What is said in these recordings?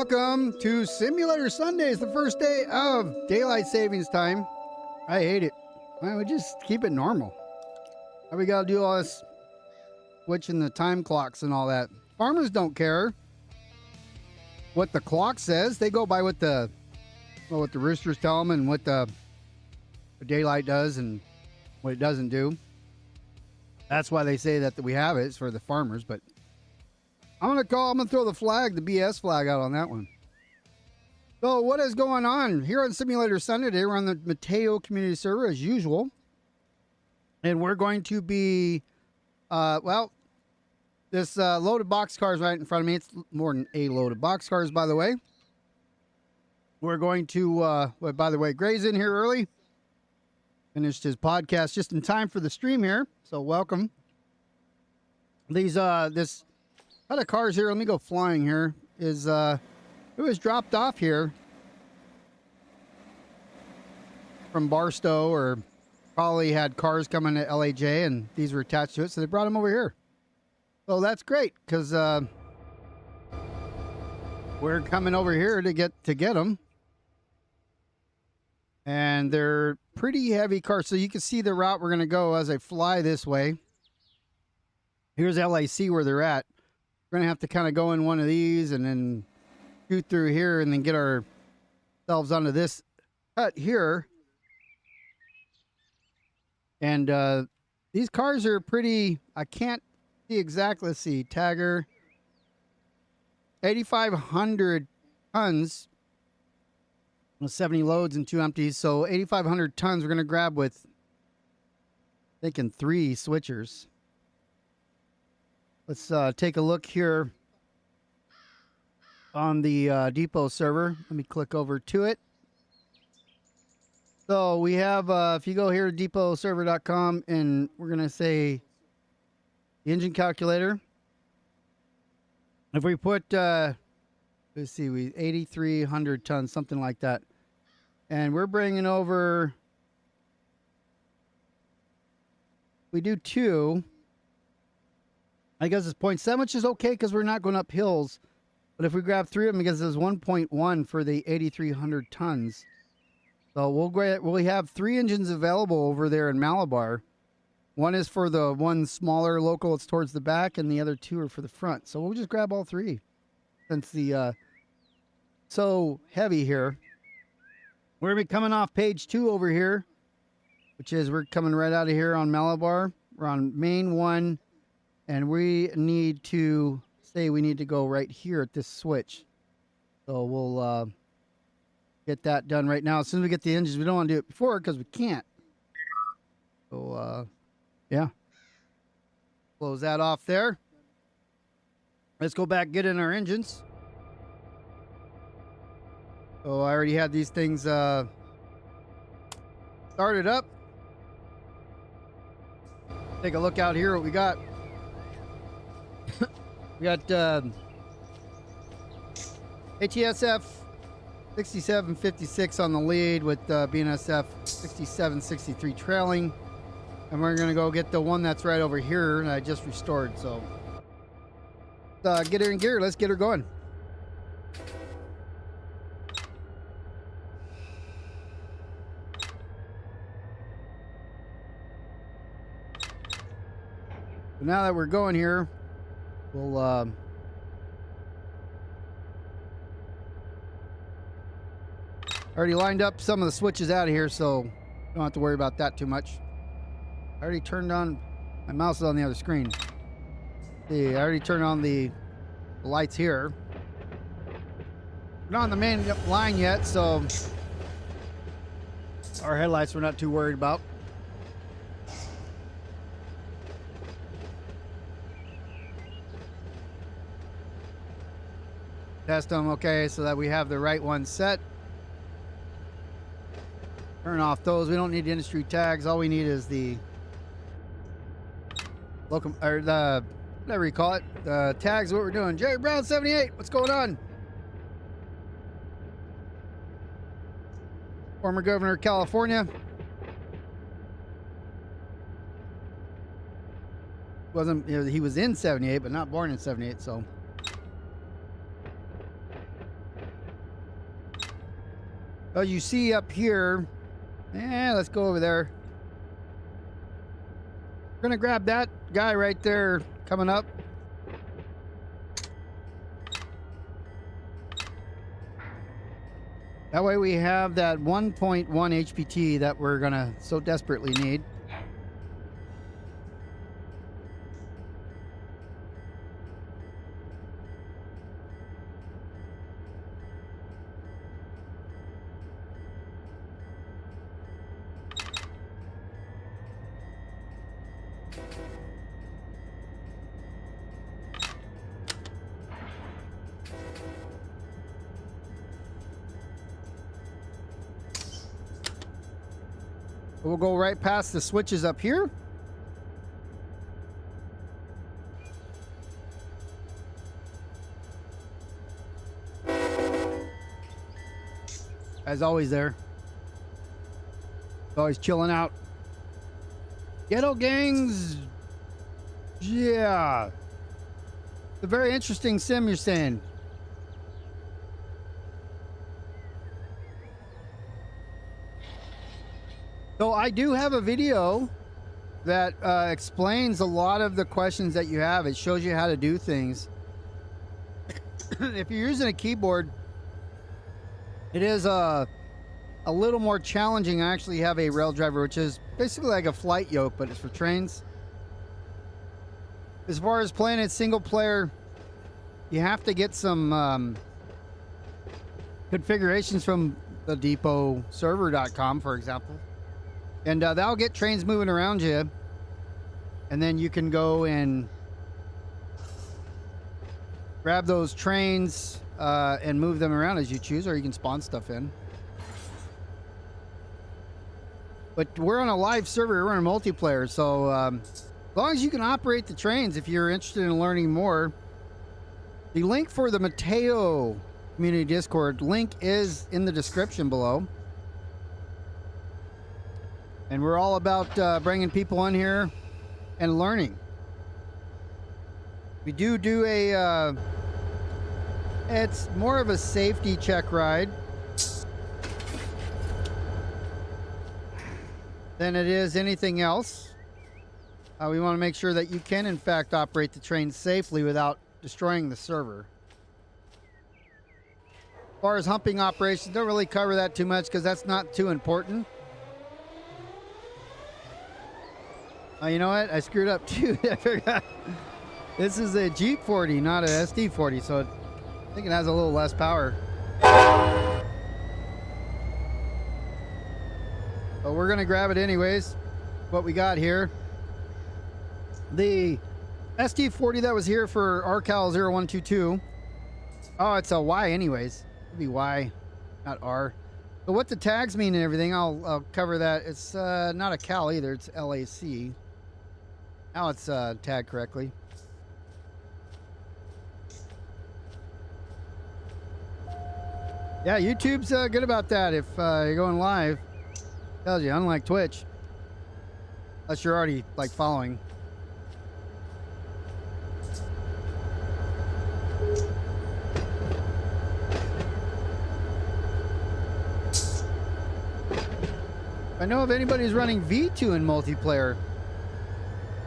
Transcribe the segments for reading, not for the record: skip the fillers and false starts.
welcome to Simulator Sundays, the first day of daylight savings time. I hate it. Why don't we just keep it normal? Why we gotta do all this switching the time clocks and all that? Farmers don't care what the clock says. They go by what the roosters tell them and what the daylight does and what it doesn't do. That's why they say that we have it. It's for the farmers, but I'm gonna throw the flag, the BS flag, out on that one. So what is going on here on Simulator Sunday? Today we're on the Mateo Community server as usual, and we're going to be, this loaded boxcars right in front of me. It's more than a load of boxcars, by the way. We're going to, by the way, Gray's in here early. Finished his podcast just in time for the stream here, so welcome. This lot of cars here. Let me go flying here. It was dropped off here from Barstow, or probably had cars coming to LAJ and these were attached to it, so they brought them over here. So that's great, because we're coming over here to get them, and they're pretty heavy cars. So you can see the route we're going to go as I fly this way. Here's LAC where they're at. We're going to have to kind of go in one of these and then shoot through here and then get ourselves onto this cut here. And these cars are pretty, I can't see exactly. Let's see, Tagger, 8,500 tons, 70 loads and 2 empties. So 8,500 tons we're going to grab with, thinking 3 switchers. Let's take a look here on the depot server. Let me click over to it. So we have, if you go here to depotserver.com, and we're going to say the engine calculator. If we put, let's see, 8,300 tons, something like that. And we're bringing over, we do 2. I guess it's 0.7, which is okay because we're not going up hills. But if we grab 3 of them, because it's 1.1 for the 8,300 tons. So we'll have 3 engines available over there in Malibar. One is for the one smaller local, it's towards the back, and the other 2 are for the front. So we'll just grab all 3 since the so heavy here. We're going to be coming off page 2 over here, which is we're coming right out of here on Malibar. We're on main 1. And we need to go right here at this switch. So we'll get that done right now. As soon as we get the engines, we don't want to do it before because we can't. So, yeah. Close that off there. Let's go back, get in our engines. So I already had these things started up. Take a look out here what we got. We got ATSF 6756 on the lead with BNSF 6763 trailing. And we're going to go get the one that's right over here and I just restored. So get her in gear. Let's get her going. So now that we're going here, we'll already lined up some of the switches out of here, so don't have to worry about that too much. I already turned on, my mouse is on the other screen. See, I already turned on the lights here. We're not on the main line yet, so our headlights we're not too worried about. Test them, okay, so that we have the right one set. Turn off those. We don't need industry tags. All we need is the local, or the, whatever you call it, the tags. What we're doing. Jerry Brown 78. What's going on? Former governor of California. Wasn't, you know, he was in 78, but not born in 78. So. Oh, you see up here. Let's go over there. We're gonna grab that guy right there coming up. That way we have that 1.1 HPT that we're gonna so desperately need. We'll go right past the switches up here. As always there. Always chilling out. Ghetto gangs. Yeah. It's a very interesting sim you're saying. So I do have a video that explains a lot of the questions that you have. It shows you how to do things. If you're using a keyboard, it is a little more challenging. I actually have a rail driver, which is basically like a flight yoke, but it's for trains. As far as playing it single player, you have to get some configurations from the depotserver.com, for example. And that'll get trains moving around you. And then you can go and grab those trains and move them around as you choose, or you can spawn stuff in. But we're on a live server, we're on a multiplayer, so as long as you can operate the trains, if you're interested in learning more, the link for the Mateo Community Discord link is in the description below. And we're all about bringing people in here and learning. We do a, it's more of a safety check ride than it is anything else. We want to make sure that you can, in fact, operate the train safely without destroying the server. As far as humping operations, don't really cover that too much because that's not too important. You know what? I screwed up too. I forgot. This is a Jeep 40, not a SD 40, so I think it has a little less power. But we're going to grab it anyways. What we got here. The SD 40 that was here for RCal0122. Oh, it's a Y anyways. It'd be Y, not R. So what the tags mean and everything, I'll cover that. It's not a Cal either, it's LAC. Now it's tagged correctly. Yeah, YouTube's good about that if you're going live. Tells you, unlike Twitch. Unless you're already like following. I know if anybody's running V2 in multiplayer.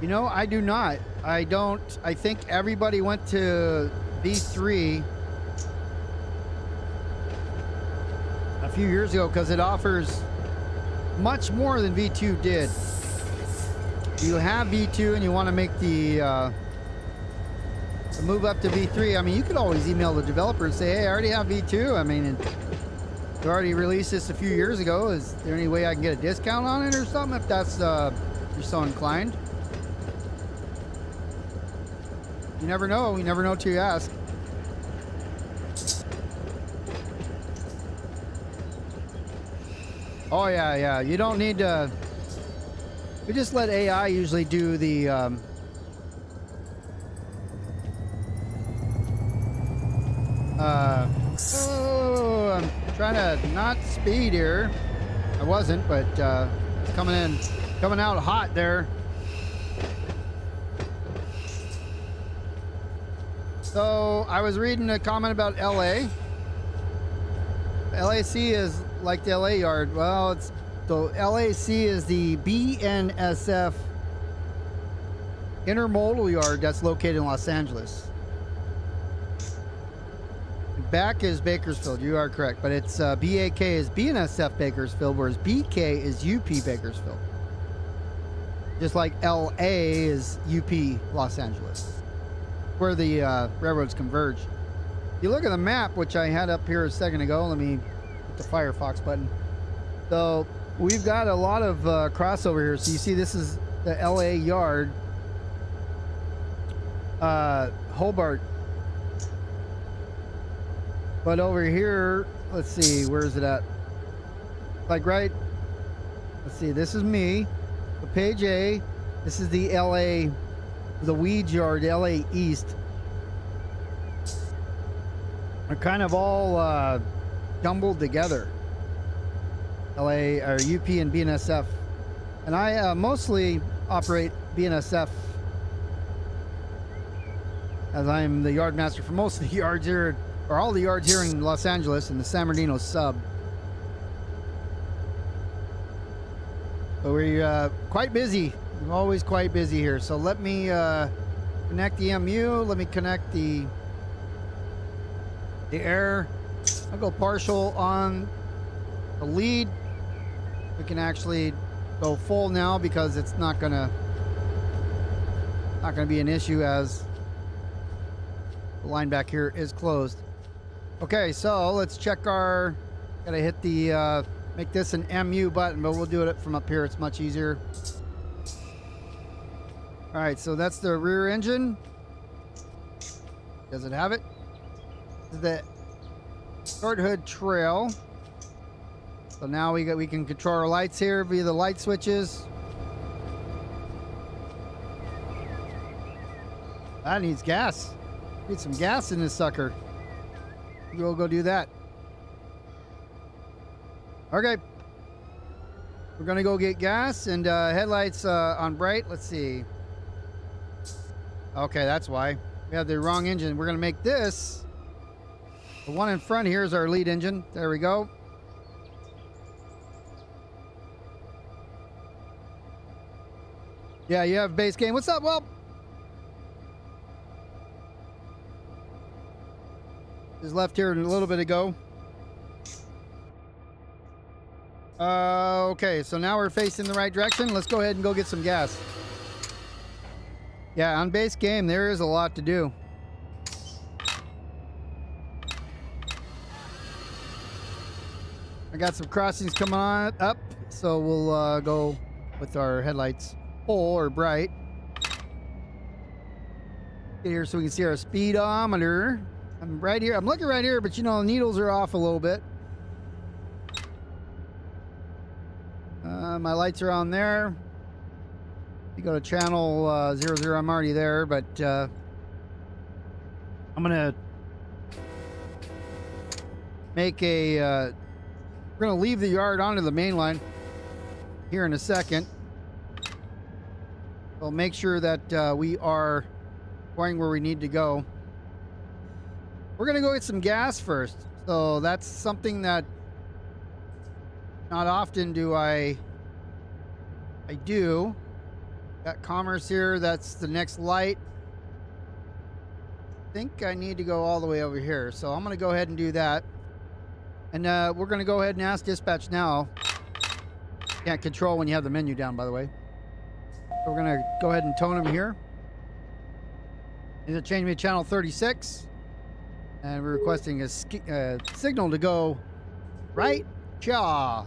You know, I do not. I don't. I think everybody went to V3 a few years ago because it offers much more than V2 did. If you have V2 and you want to make the move up to V3, I mean, you could always email the developer and say, hey, I already have V2. I mean, you already released this a few years ago. Is there any way I can get a discount on it or something if that's you're so inclined? You never know. You never know till you ask. Oh yeah, yeah. You don't need to. We just let AI usually do the. Oh, I'm trying to not speed here. I wasn't, but it's coming out hot there. So I was reading a comment about LA. LAC is like the LA yard. Well, it's the LAC is the BNSF intermodal yard that's located in Los Angeles. Back is Bakersfield. You are correct, but it's BAK is BNSF Bakersfield, whereas BK is UP Bakersfield. Just like LA is UP Los Angeles, where the railroads converge. If you look at the map, which I had up here a second ago, let me hit the Firefox button. So we've got a lot of crossover here. So you see this is the LA yard, Hobart. But over here, let's see, where is it at? Like right, let's see, this is me, the page A. This is the LA, the Weeds yard, LA East. They're kind of all jumbled together. LA or UP and BNSF. And I mostly operate BNSF, as I'm the yard master for most of the yards here, or all the yards here in Los Angeles and the San Bernardino sub. But we're quite busy. We're always quite busy here. So let me connect the MU. Let me connect the air. I'll go partial on the lead. We can actually go full now because it's not gonna be an issue as the line back here is closed. Okay, so let's check our, gotta hit the make this an MU button, but we'll do it from up here. It's much easier. All right, so that's the rear engine. Does it have it? The short hood trail. So now we can control our lights here via the light switches. That needs gas. Need some gas in this sucker. We'll go do that. Okay. We're gonna go get gas and headlights on bright. Let's see. Okay, that's why. We have the wrong engine. We're gonna make this. The one in front here is our lead engine. There we go. Yeah, you have base game. What's up, Well? Just left here a little bit ago. Okay, so now we're facing the right direction. Let's go ahead and go get some gas. Yeah, on base game, there is a lot to do. I got some crossings coming on up, so we'll go with our headlights full or bright. Get here so we can see our speedometer. I'm right here. I'm looking right here, but you know, the needles are off a little bit. My lights are on there. You go to channel 00, I'm already there, but I'm gonna make a we're gonna leave the yard onto the main line here in a second. We'll make sure that we are going where we need to go. We're gonna go get some gas first. So that's something that not often do I do. Got commerce here. That's the next light. I think I need to go all the way over here. So I'm gonna go ahead and do that. And we're gonna go ahead and ask dispatch now. Can't control when you have the menu down, by the way. So we're gonna go ahead and tone them here. Need to change me to channel 36. And we're requesting a signal to go right chaw.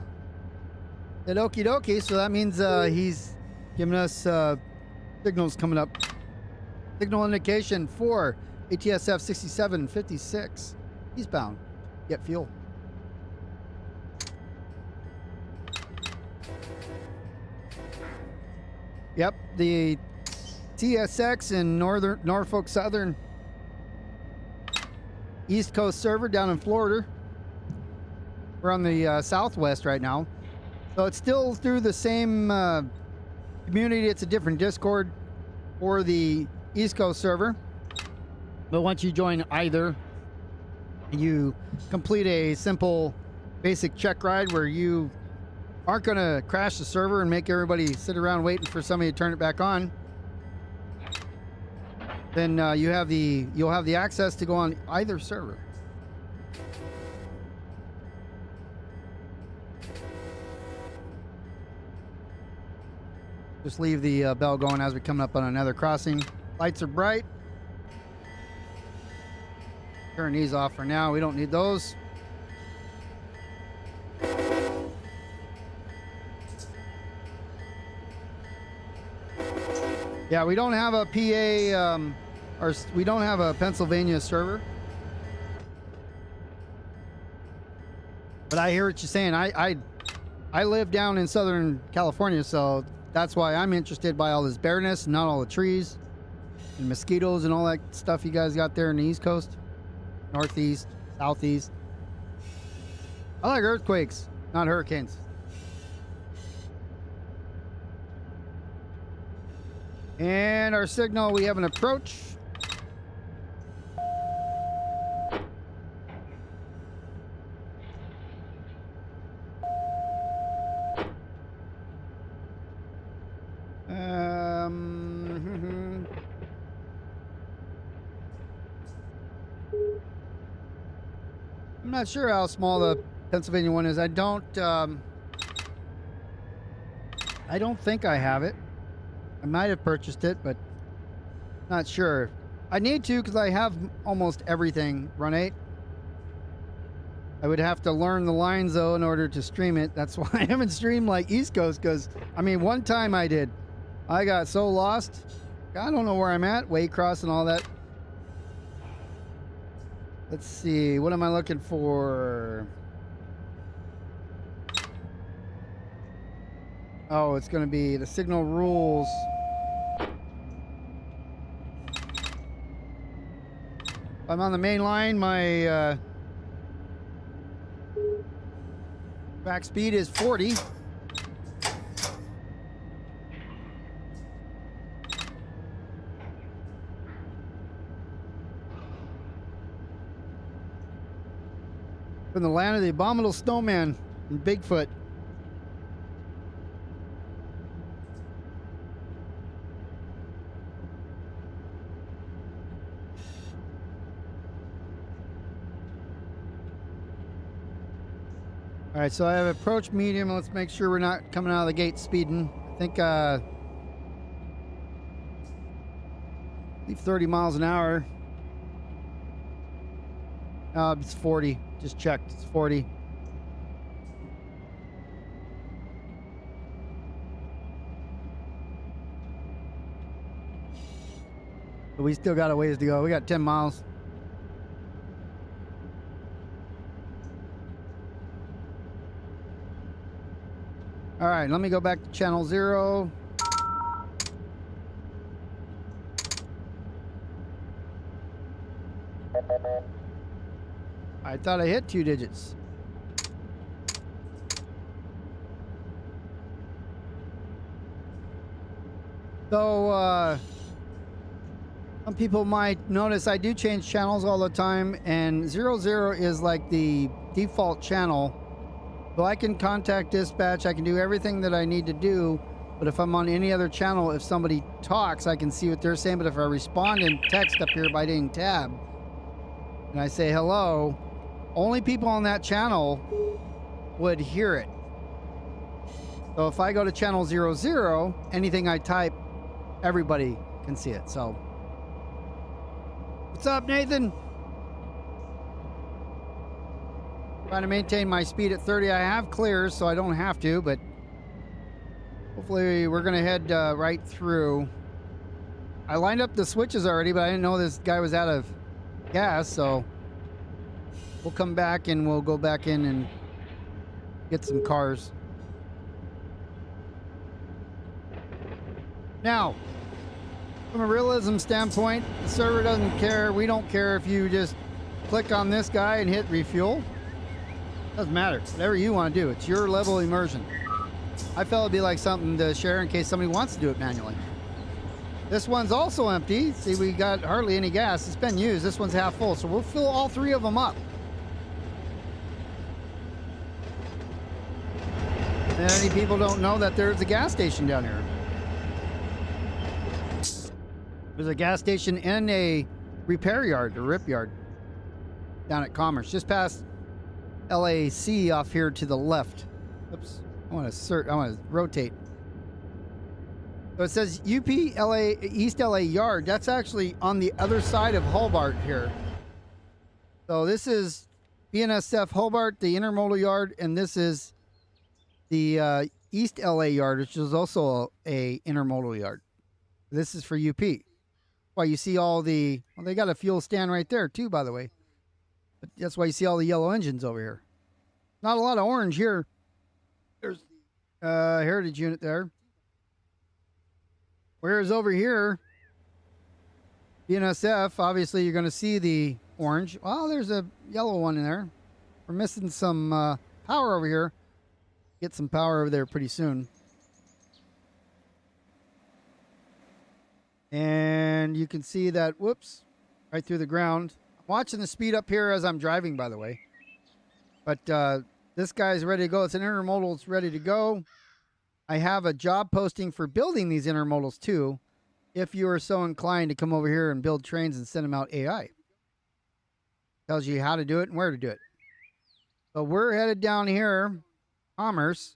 Said okie dokie, so that means he's giving us signals coming up. Signal indication for ATSF 6756. Eastbound. Get fuel. Yep, the TSX in Norfolk Southern East Coast server down in Florida. We're on the Southwest right now. So it's still through the same community. It's a different Discord for the East Coast server. But once you join either, you complete a simple basic check ride where you aren't going to crash the server and make everybody sit around waiting for somebody to turn it back on, then you'll have the access to go on either server. Just leave the bell going as we come up on another crossing. Lights are bright. Turn these off for now. We don't need those. Yeah, we don't have a PA, or we don't have a Pennsylvania server. But I hear what you're saying. I live down in Southern California, so that's why I'm interested by all this bareness, not all the trees and mosquitoes and all that stuff you guys got there in the East Coast, Northeast, Southeast. I like earthquakes, not hurricanes. And our signal, we have an approach. I'm not sure how small the Pennsylvania one is. I don't think I have it. I might have purchased it, but not sure. I need to because I have almost everything Run8. I would have to learn the lines though in order to stream it. That's why I haven't streamed like East Coast, because I mean one time I did. I got so lost. I don't know where I'm at. Waycross and all that. Let's see. What am I looking for? Oh, it's going to be the signal rules. I'm on the main line. My back speed is 40. From the land of the abominable snowman and Bigfoot. All right, so I have approach medium. Let's make sure we're not coming out of the gate speeding. I think leave 30 miles an hour. It's 40. Just checked. It's 40. But we still got a ways to go. We got 10 miles. All right, let me go back to channel 0. I thought I hit 2 digits. So, some people might notice I do change channels all the time, and 00 is like the default channel. So I can contact dispatch, I can do everything that I need to do, but if I'm on any other channel, if somebody talks, I can see what they're saying, but if I respond in text up here by hitting tab, and I say hello, only people on that channel would hear it. So if I go to channel 00, anything I type, everybody can see it. So, what's up, Nathan? Trying to maintain my speed at 30. I have clears, so I don't have to, but hopefully we're going to head right through. I lined up the switches already, but I didn't know this guy was out of gas, so we'll come back and we'll go back in and get some cars. Now, from a realism standpoint, the server doesn't care. We don't care if you just click on this guy and hit refuel. Doesn't matter. Whatever you want to do. It's your level of immersion. I felt it'd be like something to share in case somebody wants to do it manually. This one's also empty. See, we got hardly any gas. It's been used. This one's half full, so we'll fill all 3 of them up. Many people don't know that there's a gas station down here. There's a gas station and a repair yard, a rip yard, down at Commerce, just past LAC off here to the left. Oops, I want to rotate. So it says UP LA East LA Yard. That's actually on the other side of Hobart here. So this is BNSF Hobart, the intermodal yard, and this is the East LA Yard, which is also a intermodal yard. This is for UP. Why you see all the, well, they got a fuel stand right there too, by the way. But that's why you see all the yellow engines over here. Not a lot of orange here. There's heritage unit there. Whereas over here, BNSF, obviously you're going to see the orange. Well, there's a yellow one in there. We're missing some power over here. Get some power over there pretty soon. And you can see that, whoops, right through the ground. I'm watching the speed up here as I'm driving, by the way. But this guy's ready to go. It's an intermodal. It's ready to go. I have a job posting for building these intermodals too, if you are so inclined to come over here and build trains and send them out AI. Tells you how to do it and where to do it. So we're headed down here, Commerce.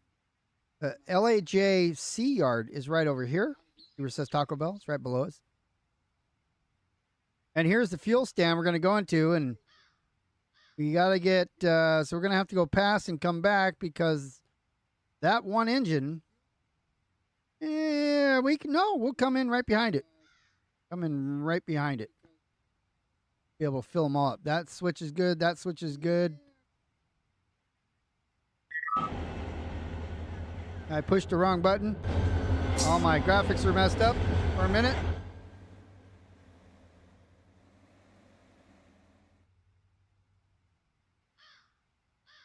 The LAJC yard is right over here. Where it says Taco Bell, it's right below us. And here's the fuel stand we're going to go into, and we got to get, so we're going to have to go past and come back because that one engine, we'll come in right behind it. Come in right behind it. Be able to fill them all up. That switch is good. That switch is good. I pushed the wrong button. All my graphics are messed up for a minute.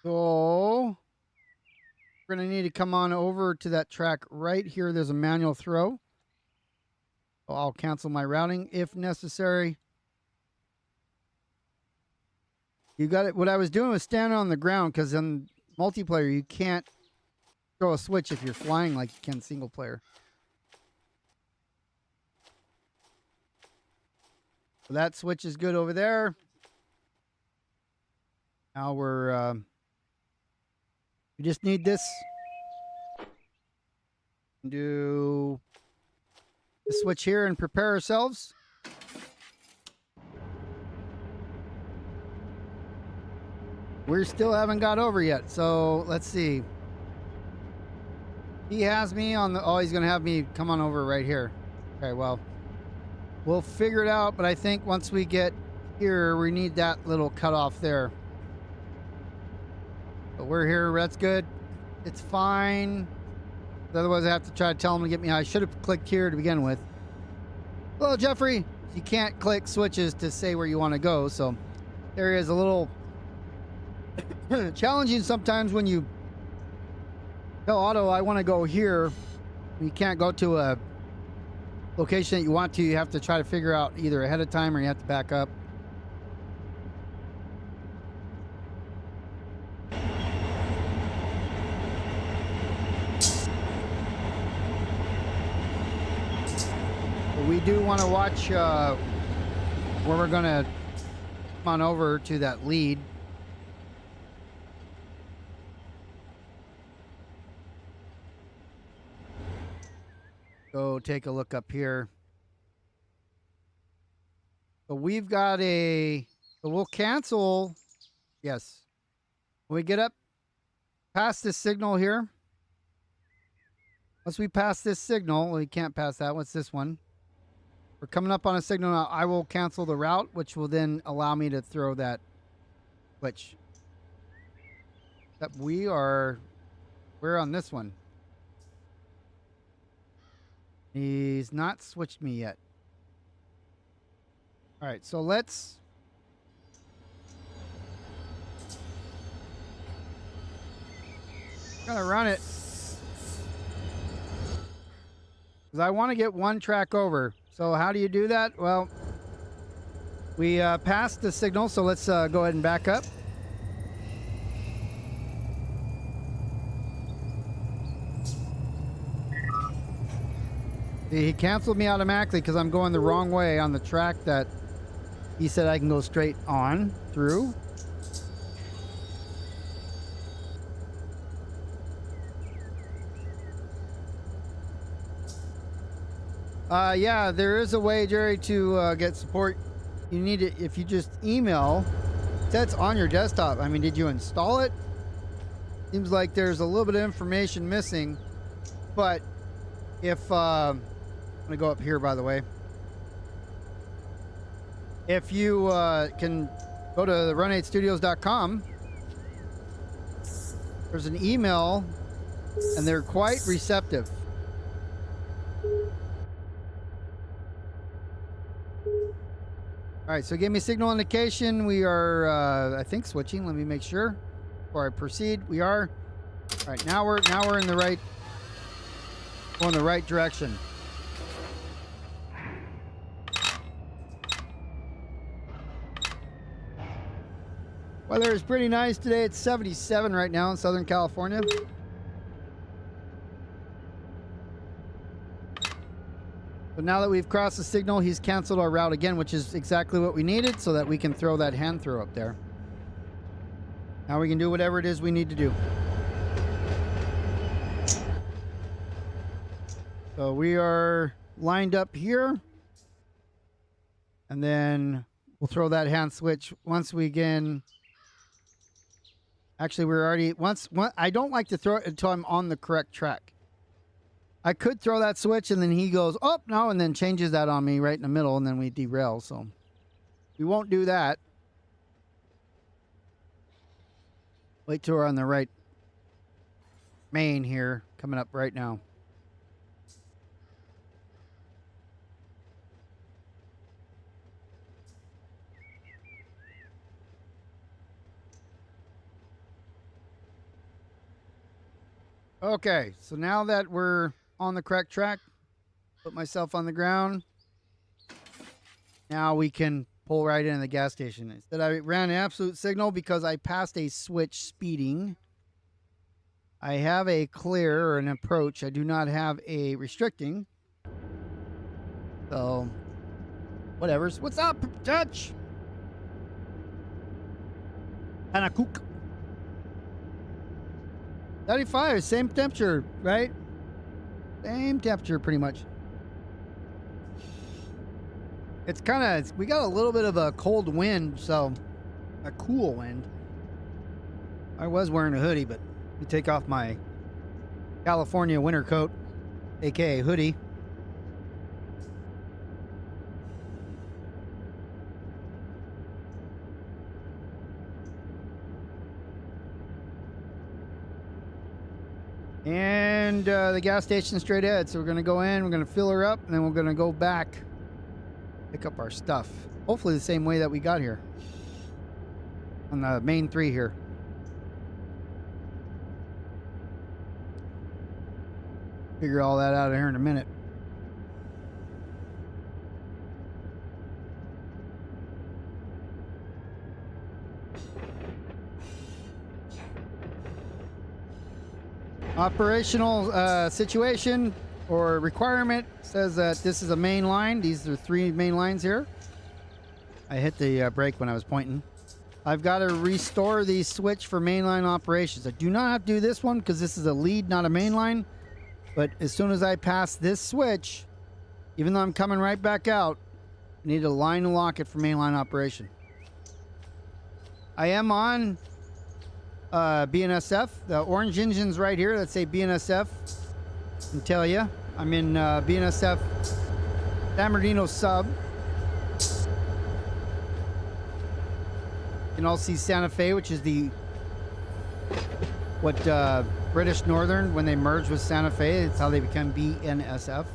So we're going to need to come on over to that track right here. There's a manual throw. So I'll cancel my routing if necessary. You got it. What I was doing was standing on the ground because in multiplayer you can't throw a switch if you're flying like you can single player. So that switch is good over there. Now we just need this. Do the switch here and prepare ourselves. We still haven't got over yet, so let's see. He has me on the, oh, he's going to have me come on over right here. Okay, well, we'll figure it out, but I think once we get here, we need that little cutoff there. But we're here, that's good. It's fine. Otherwise, I have to try to tell him to get me. I should have clicked here to begin with. Hello, Jeffrey. You can't click switches to say where you want to go, so there is a little challenging sometimes when you tell auto I want to go here. You can't go to a location that you want to. You have to try to figure out either ahead of time or you have to back up. But we do want to watch where we're going to come on over to that lead. Go take a look up here. So we've got a, so we'll cancel. Yes. When we get up past this signal here. Once we pass this signal, we can't pass that. What's this one? We're coming up on a signal now. I will cancel the route, which will then allow me to throw that switch. That we're on this one. He's not switched me yet. All right, so let's gonna run it because I want to get one track over. So how do you do that? Well, we passed the signal, so let's go ahead and back up. He canceled me automatically because I'm going the wrong way on the track that he said I can go straight on through. Yeah, there is a way, Jerry, to get support. You need it if you just email. That's on your desktop. I mean, did you install it? Seems like there's a little bit of information missing. But if I'm gonna go up here, by the way. If you can go to run8studios.com, there's an email, and they're quite receptive. All right, so give me signal indication. We are, I think, switching. Let me make sure before I proceed. We are. All right, now we're in the right, going the right direction. Weather is pretty nice today. It's 77 right now in Southern California. But now that we've crossed the signal, he's canceled our route again, which is exactly what we needed so that we can throw that hand throw up there. Now we can do whatever it is we need to do. So we are lined up here. And then we'll throw that hand switch once we again... Actually, we're already... I don't like to throw it until I'm on the correct track. I could throw that switch and then he goes, oh, no, and then changes that on me right in the middle, and then we derail. So we won't do that. Wait till we're on the right main here, coming up right now. Okay, so now that we're on the correct track, put myself on the ground. Now we can pull right into the gas station. Instead, I ran an absolute signal because I passed a switch speeding. I have a clear or an approach. I do not have a restricting. So, whatever. What's up, Dutch? Hanakook. 35, same temperature, right? Same temperature, pretty much. It's kind of, we got a little bit of a cold wind, so a cool wind. I was wearing a hoodie, but you take off my California winter coat, aka hoodie. And the gas station straight ahead. So we're going to go in, we're going to fill her up, and then we're going to go back, pick up our stuff. Hopefully the same way that we got here. On the main 3 here. Figure all that out here in a minute. Operational situation or requirement says that this is a main line. These are 3 main lines here. I hit the brake when I was pointing. I've got to restore the switch for mainline operations. I do not have to do this one because this is a lead, not a main line. But as soon as I pass this switch, even though I'm coming right back out, I need to line and lock it for mainline operation. I am on BNSF. The orange engines right here that say BNSF. I can tell you, I'm in BNSF San Bernardino sub. You can all see Santa Fe, which is the British Northern, when they merged with Santa Fe, it's how they become BNSF.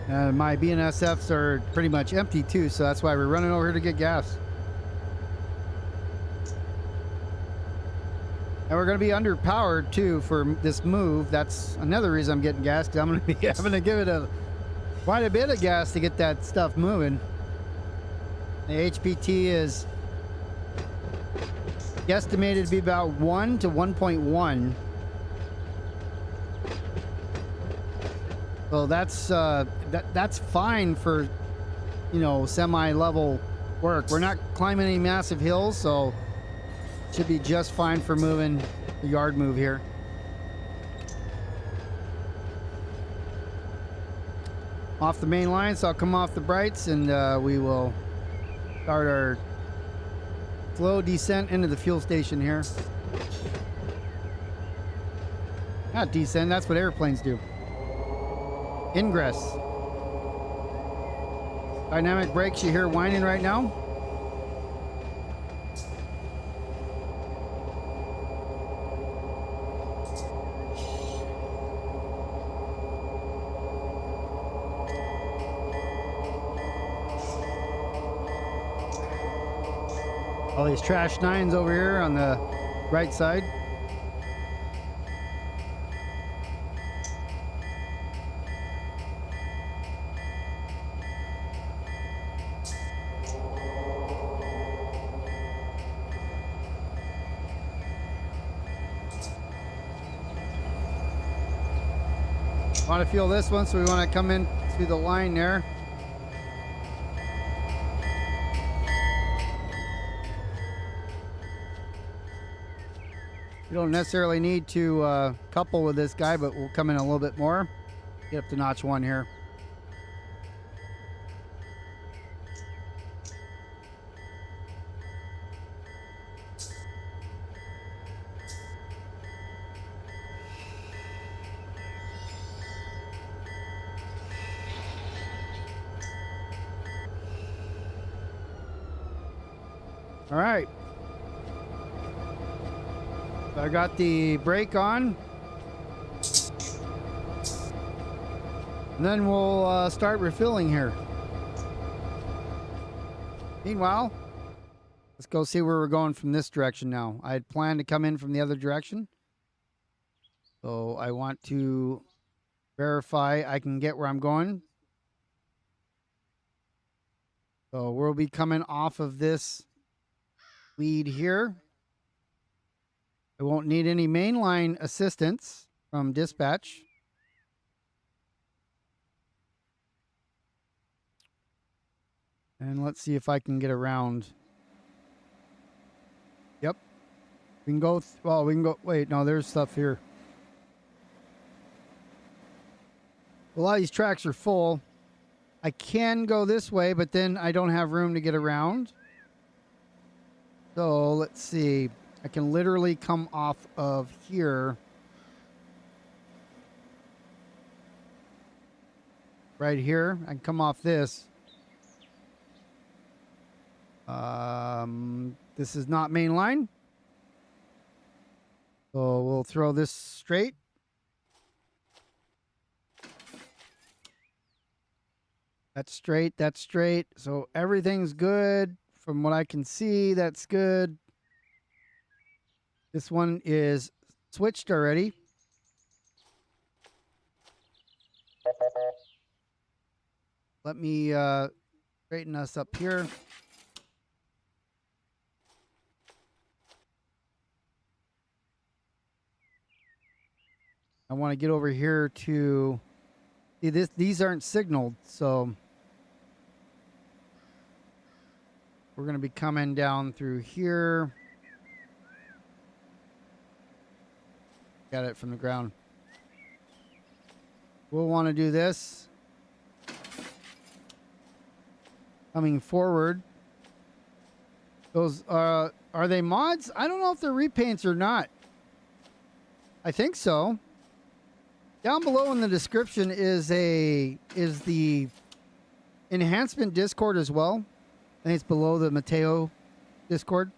My BNSFs are pretty much empty too, so that's why we're running over here to get gas. And we're going to be underpowered too for this move. That's another reason I'm getting gas, because I'm going to be having to give it quite a bit of gas to get that stuff moving. The HPT is Estimated to be about 1 to 1.1. So that's fine for, you know, semi-level work. We're not climbing any massive hills, so should be just fine for moving the yard move here. Off the main line, so I'll come off the brights and we will start our slow descent into the fuel station here. Not descent, that's what airplanes do. Ingress. Dynamic brakes, you hear whining right now. All these trash nines over here on the right side. Want to feel this one, so we want to come in through the line there. You don't necessarily need to couple with this guy, but we'll come in a little bit more. Get up to notch 1 here. All right. I got the brake on. And then we'll start refilling here. Meanwhile, let's go see where we're going from this direction now. I had planned to come in from the other direction. So I want to verify I can get where I'm going. So we'll be coming off of this lead here. I won't need any mainline assistance from dispatch. And let's see if I can get around. Yep. We can go, well, we can go, wait, no, there's stuff here. A lot of these tracks are full. I can go this way, but then I don't have room to get around. So let's see. I can literally come off of here. Right here. I can come off this. This is not mainline. So we'll throw this straight. That's straight. That's straight. So everything's good. From what I can see, that's good. This one is switched already. Let me straighten us up here. I want to get over here to see this. These aren't signaled, so we're going to be coming down through here. Got it from the ground. We'll want to do this. Coming forward. Those are they mods? I don't know if they're repaints or not. I think so. Down below in the description is the enhancement Discord as well. I think it's below the Mateo Discord.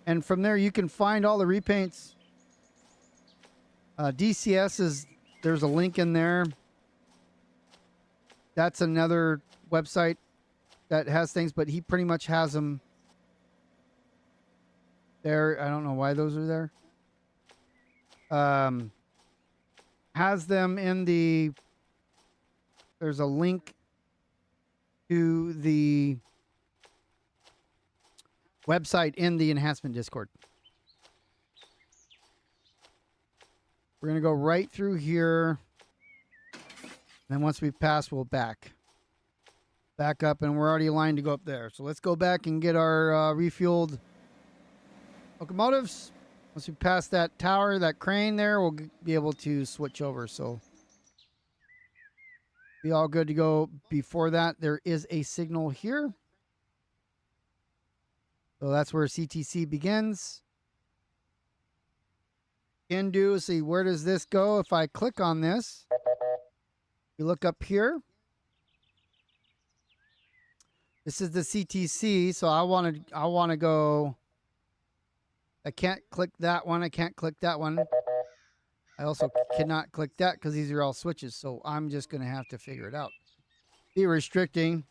And from there you can find all the repaints. DCS is, there's a link in there. That's another website that has things, but he pretty much has them there. I don't know why those are there. Has them in the, there's a link to the website in the enhancement Discord. We're going to go right through here. And then once we pass, we'll back up, and we're already aligned to go up there. So let's go back and get our refueled locomotives. Once we pass that tower, that crane there, we'll be able to switch over. So be all good to go. Before that, there is a signal here. So that's where CTC begins. Can do, see, where does this go? If I click on this, you look up here. This is the CTC, so I want to go. I can't click that one. I can't click that one. I also cannot click that because these are all switches. So I'm just going to have to figure it out. Be restricting.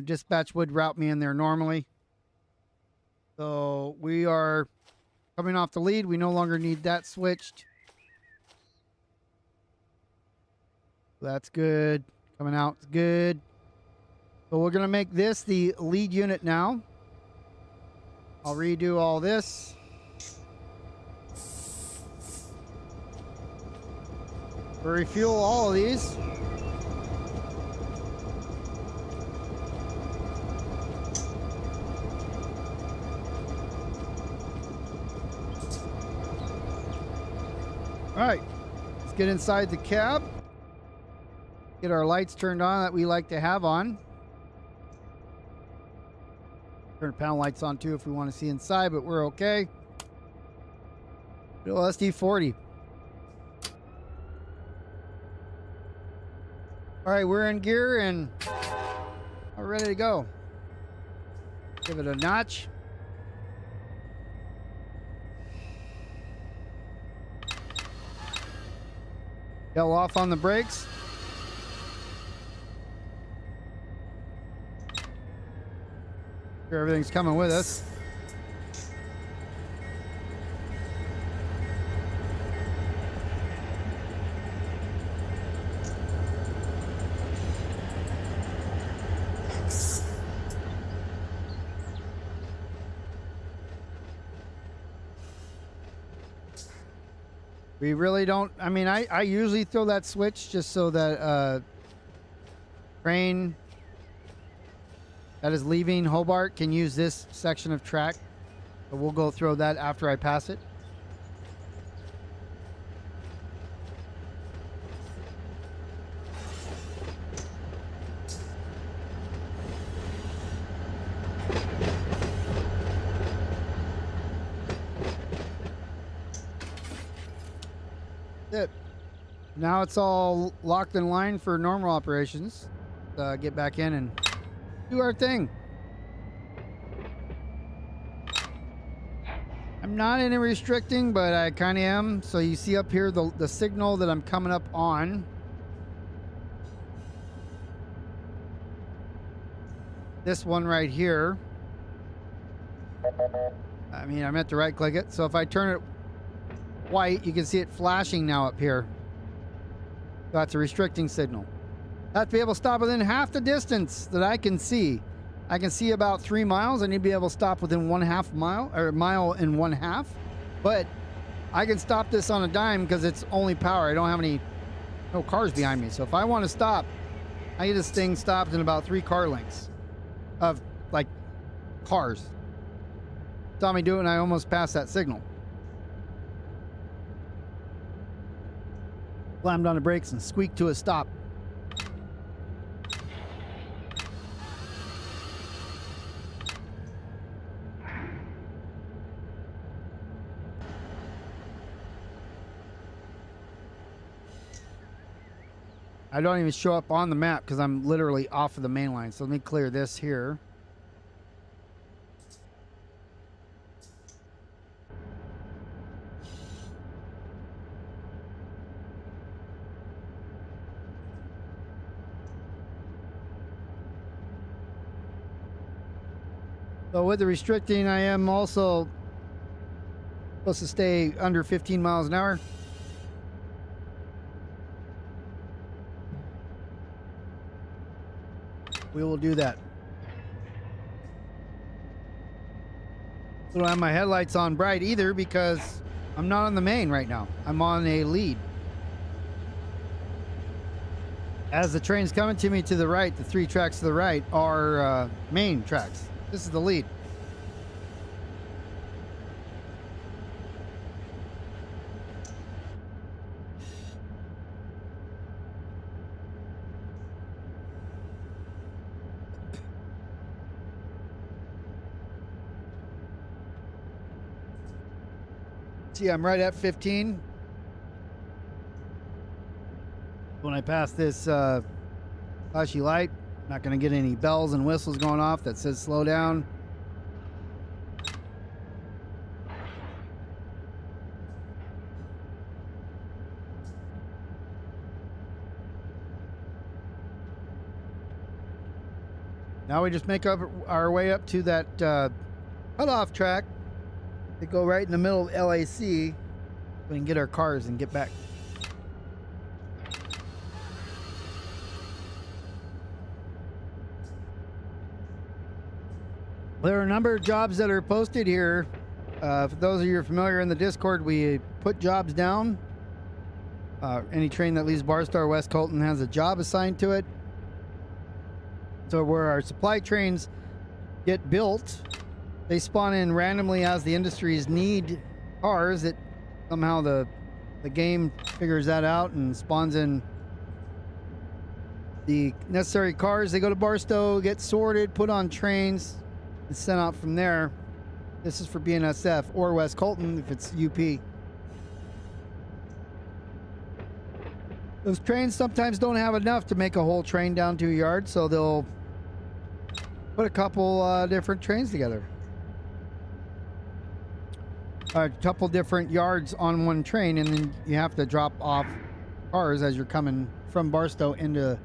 Dispatch would route me in there normally. So we are coming off the lead. We no longer need that switched. That's good. Coming out is good. So we're going to make this the lead unit now. I'll redo all this. We'll refuel all of these. All right, let's get inside the cab. Get our lights turned on that we like to have on. Turn the panel lights on too if we want to see inside, but we're okay. Little SD40. All right, we're in gear and we're ready to go. Give it a notch. Tail off on the brakes. Sure everything's coming with us. We really don't, I mean, I usually throw that switch just so that train that is leaving Hobart can use this section of track. But we'll go throw that after I pass it. It. Now it's all locked in line for normal operations. Get back in and do our thing. I'm not any restricting, but I kind of am. So you see up here the signal that I'm coming up on. This one right here. I mean, I meant to right click it. So if I turn it white, you can see it flashing now up here. That's a restricting signal. I have to be able to stop within half the distance that I can see. I can see about 3 miles. I need to be able to stop within 1/2 mile, or mile and 1/2. But I can stop this on a dime because it's only power. I don't have no cars behind me. So if I want to stop, I get this thing stopped in about 3 car lengths of like cars. Saw me do it and I almost passed that signal. Slammed on the brakes and squeaked to a stop. I don't even show up on the map because I'm literally off of the main line. So let me clear this here. So with the restricting, I am also supposed to stay under 15 miles an hour. We will do that. I don't have my headlights on bright either because I'm not on the main right now. I'm on a lead. As the train's coming to me to the right, the 3 tracks to the right are main tracks. This is the lead. See, I'm right at 15. When I pass this flashy light, not going to get any bells and whistles going off that says slow down. Now we just make our way up to that cutoff track. They go right in the middle of LAC. We can get our cars and get back. There are a number of jobs that are posted here. For those of you who are familiar in the Discord, we put jobs down. Any train that leaves Barstow or West Colton has a job assigned to it. So where our supply trains get built, they spawn in randomly as the industries need cars. That somehow the game figures that out and spawns in the necessary cars. They go to Barstow, get sorted, put on trains, and sent out from there. This is for BNSF or West Colton if it's UP. Those trains sometimes don't have enough to make a whole train down to a yard, so they'll put a couple different trains together. A couple different yards on one train, and then you have to drop off cars as you're coming from Barstow into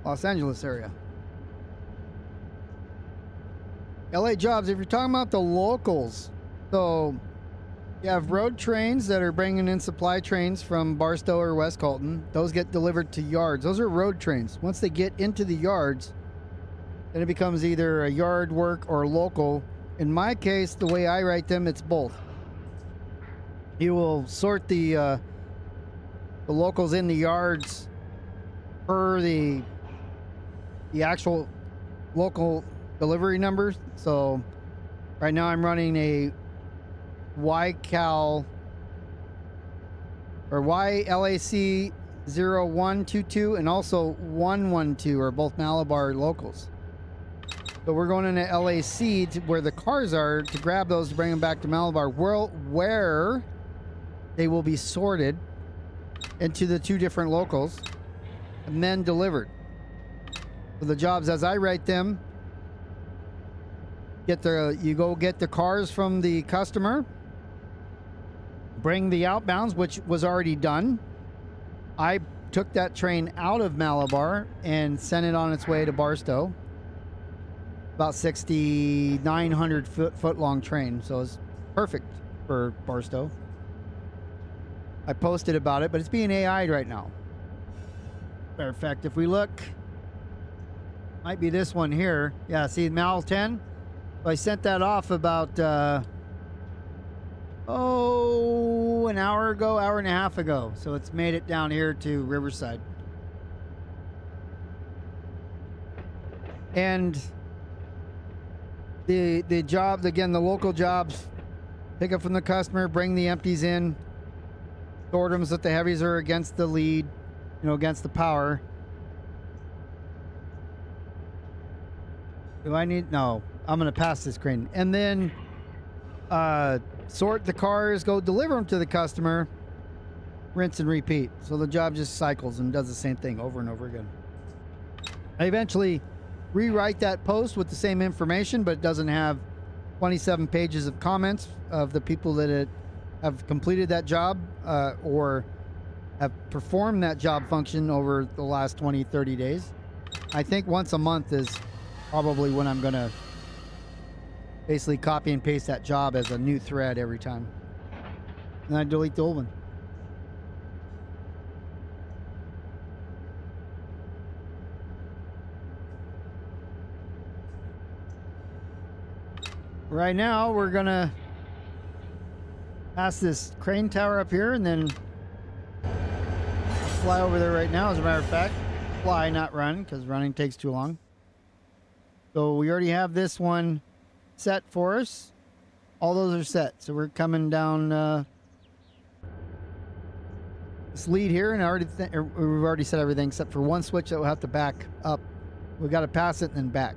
Los Angeles area. LA jobs, if you're talking about the locals, so you have road trains that are bringing in supply trains from Barstow or West Colton. Those get delivered to yards. Those are road trains. Once they get into the yards, then it becomes either a yard work or local. In my case, the way I write them, it's both. You will sort the locals in the yards per the actual local delivery numbers. So right now I'm running a Y-LAC or Y-LAC0112 and also 112 are both Malibar locals. So we're going into LAC to where the cars are to grab those to bring them back to Malibar, where they will be sorted into the 2 different locals and then delivered. So the jobs as I write them, you go get the cars from the customer, bring the outbounds, which was already done. I took that train out of Malibar and sent it on its way to Barstow. About 6,900 foot long train, so it's perfect for Barstow. I posted about it, but it's being AI'd right now. Matter of fact, if we look, might be this one here. Yeah, see Mal 10? So I sent that off about an hour ago, hour and a half ago. So it's made it down here to Riverside. And the jobs, again, the local jobs, pick up from the customer, bring the empties in, sort them so that the heavies are against the lead, against the power. Do I need? No, I'm going to pass this crane. And then sort the cars, go deliver them to the customer, rinse and repeat. So the job just cycles and does the same thing over and over again. I eventually rewrite that post with the same information, but it doesn't have 27 pages of comments of the people that have completed that job or have performed that job function over the last 20, 30 days. I think once a month is probably when I'm going to basically copy and paste that job as a new thread every time. And I delete the old one. Right now, we're gonna pass this crane tower up here and then fly over there right now. As a matter of fact, fly, not run, because running takes too long. So we already have this one set for us. All those are set. So we're coming down this lead here, and we've already set everything except for one switch that we'll have to back up. We got to pass it and then back.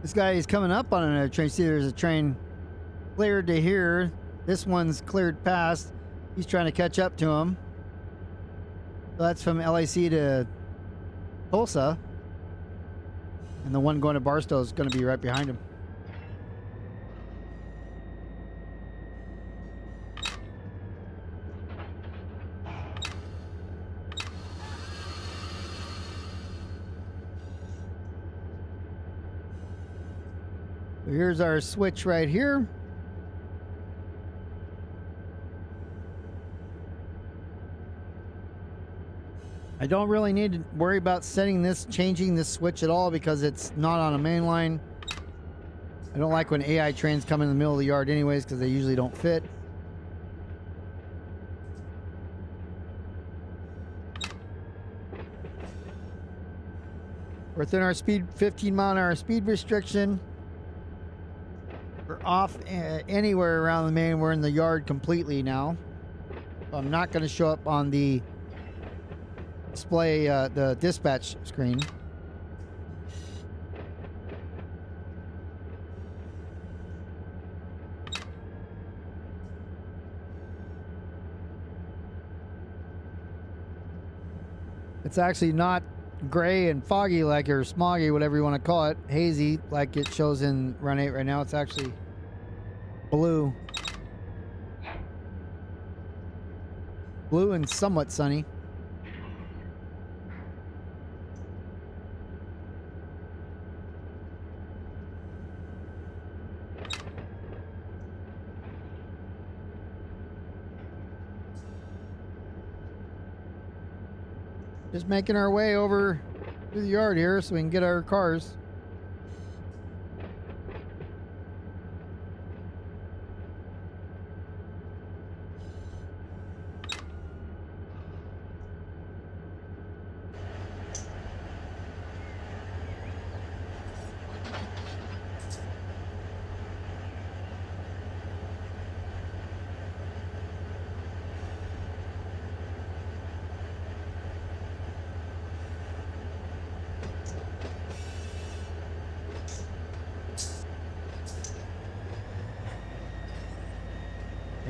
This guy is coming up on another train. See, there's a train cleared to here. This one's cleared past. He's trying to catch up to him. So that's from LAC to Tulsa. And the one going to Barstow is going to be right behind him. Here's our switch right here. I don't really need to worry about changing this switch at all because it's not on a main line. I don't like when AI trains come in the middle of the yard anyways because they usually don't fit. We're within our 15 mile an hour speed restriction. We're off anywhere around the main. We're in the yard completely now. So I'm not going to show up on the display, the dispatch screen. It's actually not gray and foggy like, or smoggy, whatever you want to call it, hazy like it shows in Run 8 right now. It's actually blue and somewhat sunny. Just making our way over to the yard here so we can get our cars.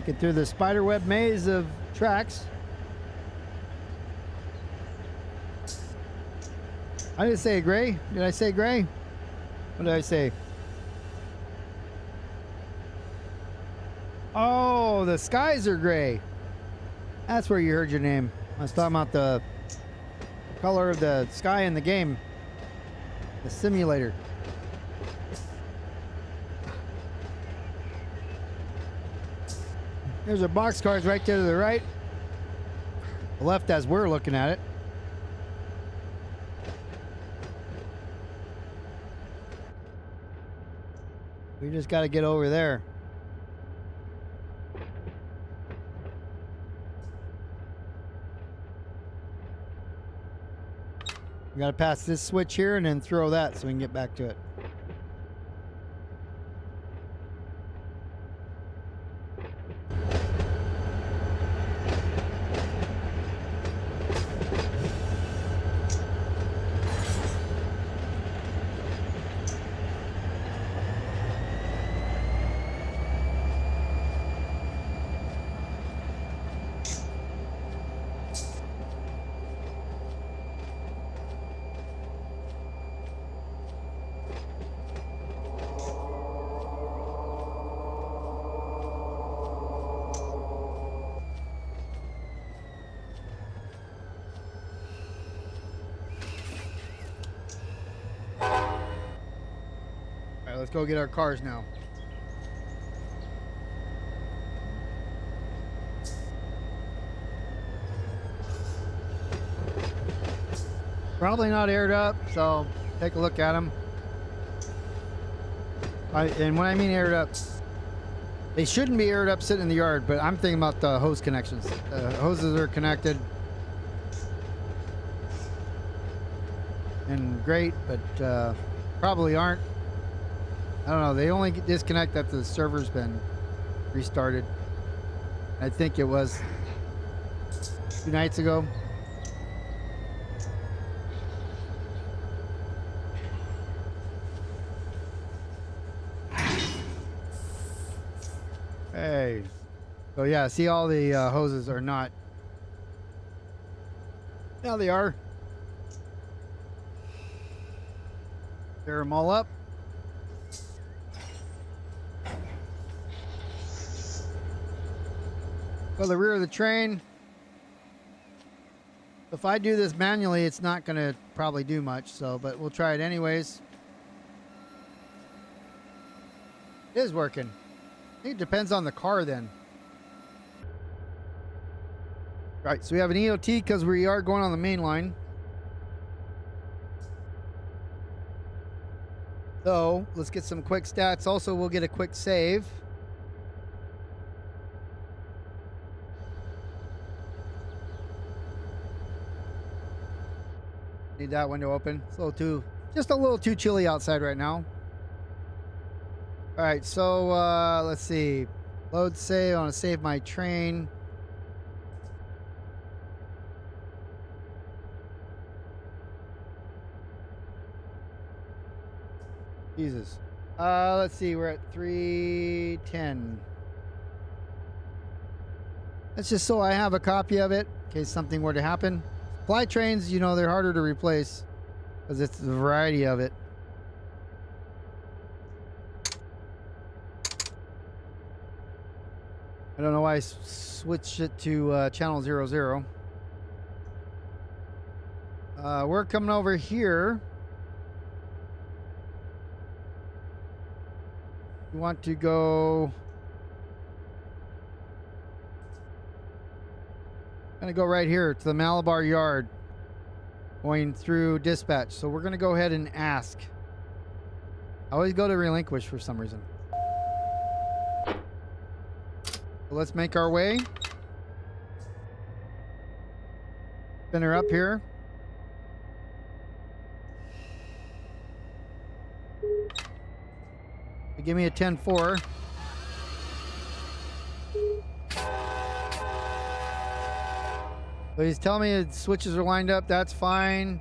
Get through the spiderweb maze of tracks. I didn't say gray. Did I say gray? What did I say? Oh, the skies are gray. That's where you heard your name. I was talking about the color of the sky in the game. The simulator. There's our boxcars right there to the right. The left as we're looking at it. We just got to get over there. We got to pass this switch here and then throw that so we can get back to it. Let's go get our cars now. Probably not aired up, so take a look at them. And when I mean aired up, they shouldn't be aired up sitting in the yard, but I'm thinking about the hose connections. Hoses are connected. And great, but probably aren't. I don't know. They only disconnect after the server's been restarted. I think it was 2 nights ago. Hey. So yeah, see, all the hoses are not. Yeah, they are. Tear them all up. Go to the rear of the train. If I do this manually, it's not going to probably do much, so, but we'll try it anyways. It is working. I think it depends on the car then. Right, so we have an EOT because we are going on the main line. So let's get some quick stats. Also, we'll get a quick save. Need that window open. It's just a little too chilly outside right now. All right, so let's see. Load save. I want to save my train. Jesus. Let's see. We're at 310. That's just so I have a copy of it in case something were to happen. Supply trains, you know, they're harder to replace because it's the variety of it. I don't know why I switched it to channel 00. We're coming over here. We want to go. Gonna go right here to the Malibar yard, going through dispatch. So we're gonna go ahead and ask. I always go to relinquish for some reason. So let's make our way. Spin her up here. Give me a 10-4. So he's telling me the switches are lined up. That's fine.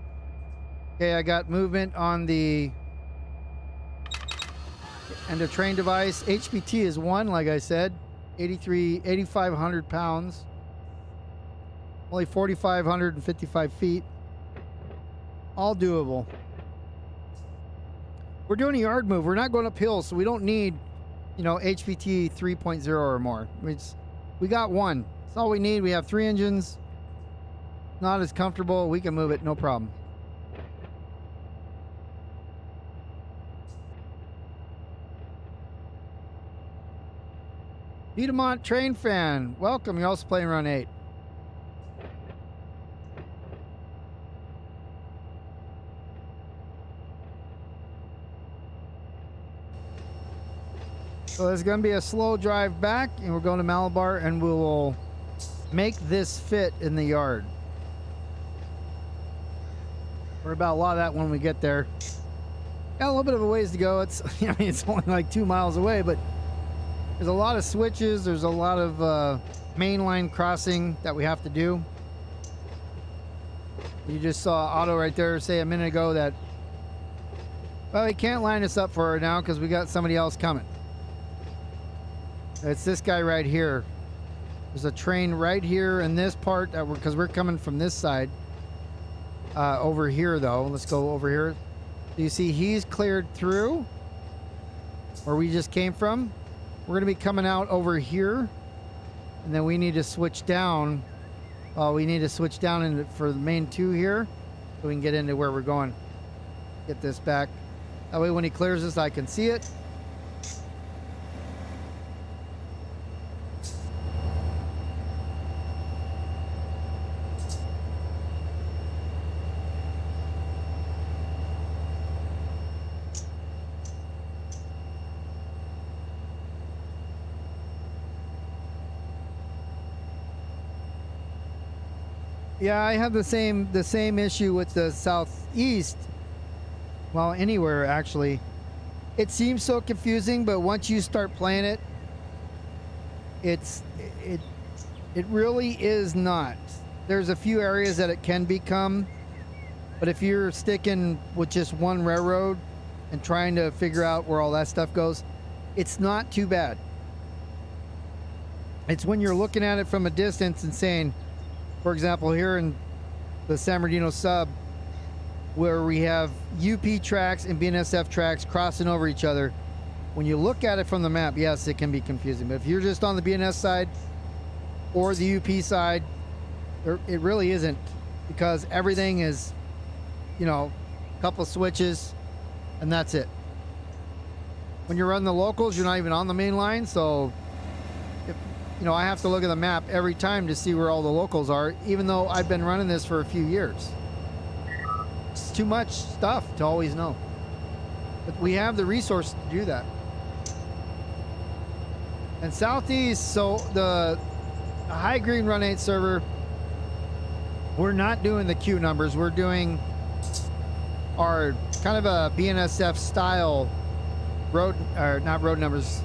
Okay, I got movement on the and the train device. HPT is 1, like I said. 8,500 pounds. Only 4,555 feet. All doable. We're doing a yard move. We're not going uphill, so we don't need, you know, HPT 3.0 or more. We got 1. That's all we need. We have 3 engines. Not as comfortable. We can move it, no problem. Piedmont Train Fan, welcome. You're also playing Run 8. So there's going to be a slow drive back, and we're going to Malibar, and we will make this fit in the yard. We're about a lot of that when we get there. Got a little bit of a ways to go. It's, I mean, it's only like 2 miles away, but there's a lot of switches. There's a lot of mainline crossing that we have to do. You just saw Otto right there say a minute ago that, well, he can't line us up for it now because we got somebody else coming. It's this guy right here. There's a train right here in this part that because we're coming from this side. Over here though, let's go over here. Do you see he's cleared through where we just came from? We're gonna be coming out over here, and then we need to switch down. We need to switch down for the main 2 here so we can get into where we're going. Get this back. That way when he clears this, I can see it. Yeah, I have the same issue with the southeast. Well, anywhere actually. It seems so confusing, but once you start playing it, it really is not. There's a few areas that it can become, but if you're sticking with just one railroad and trying to figure out where all that stuff goes, it's not too bad. It's when you're looking at it from a distance and saying, for example, here in the San Bernardino sub, where we have UP tracks and BNSF tracks crossing over each other, when you look at it from the map, yes, it can be confusing. But if you're just on the BNS side or the UP side, it really isn't, because everything is, you know, a couple switches and that's it. When you're running the locals, you're not even on the main line, so if, you know, I have to look at the map every time to see where all the locals are, even though I've been running this for a few years. It's too much stuff to always know, but we have the resources to do that. And southeast, so the High Green Run8 server, we're not doing the queue numbers. We're doing our kind of a BNSF style road, or not road numbers,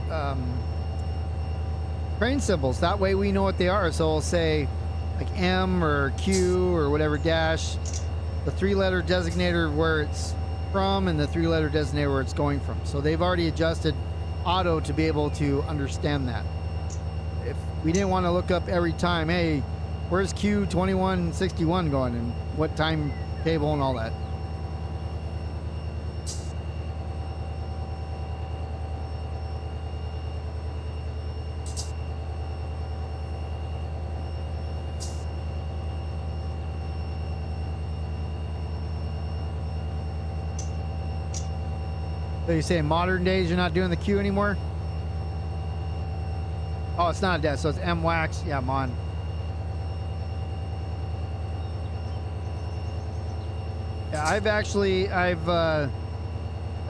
train symbols. That way we know what they are. So we'll say like M or Q or whatever dash, the 3-letter designator where it's from and the 3-letter designator where it's going from. So they've already adjusted auto to be able to understand that. If we didn't want to look up every time, hey, where's Q2161 going and what time table and all that. So you say in modern days you're not doing the queue anymore? Oh, it's not a death, so it's M-Wax. Yeah, I'm on. Yeah, I've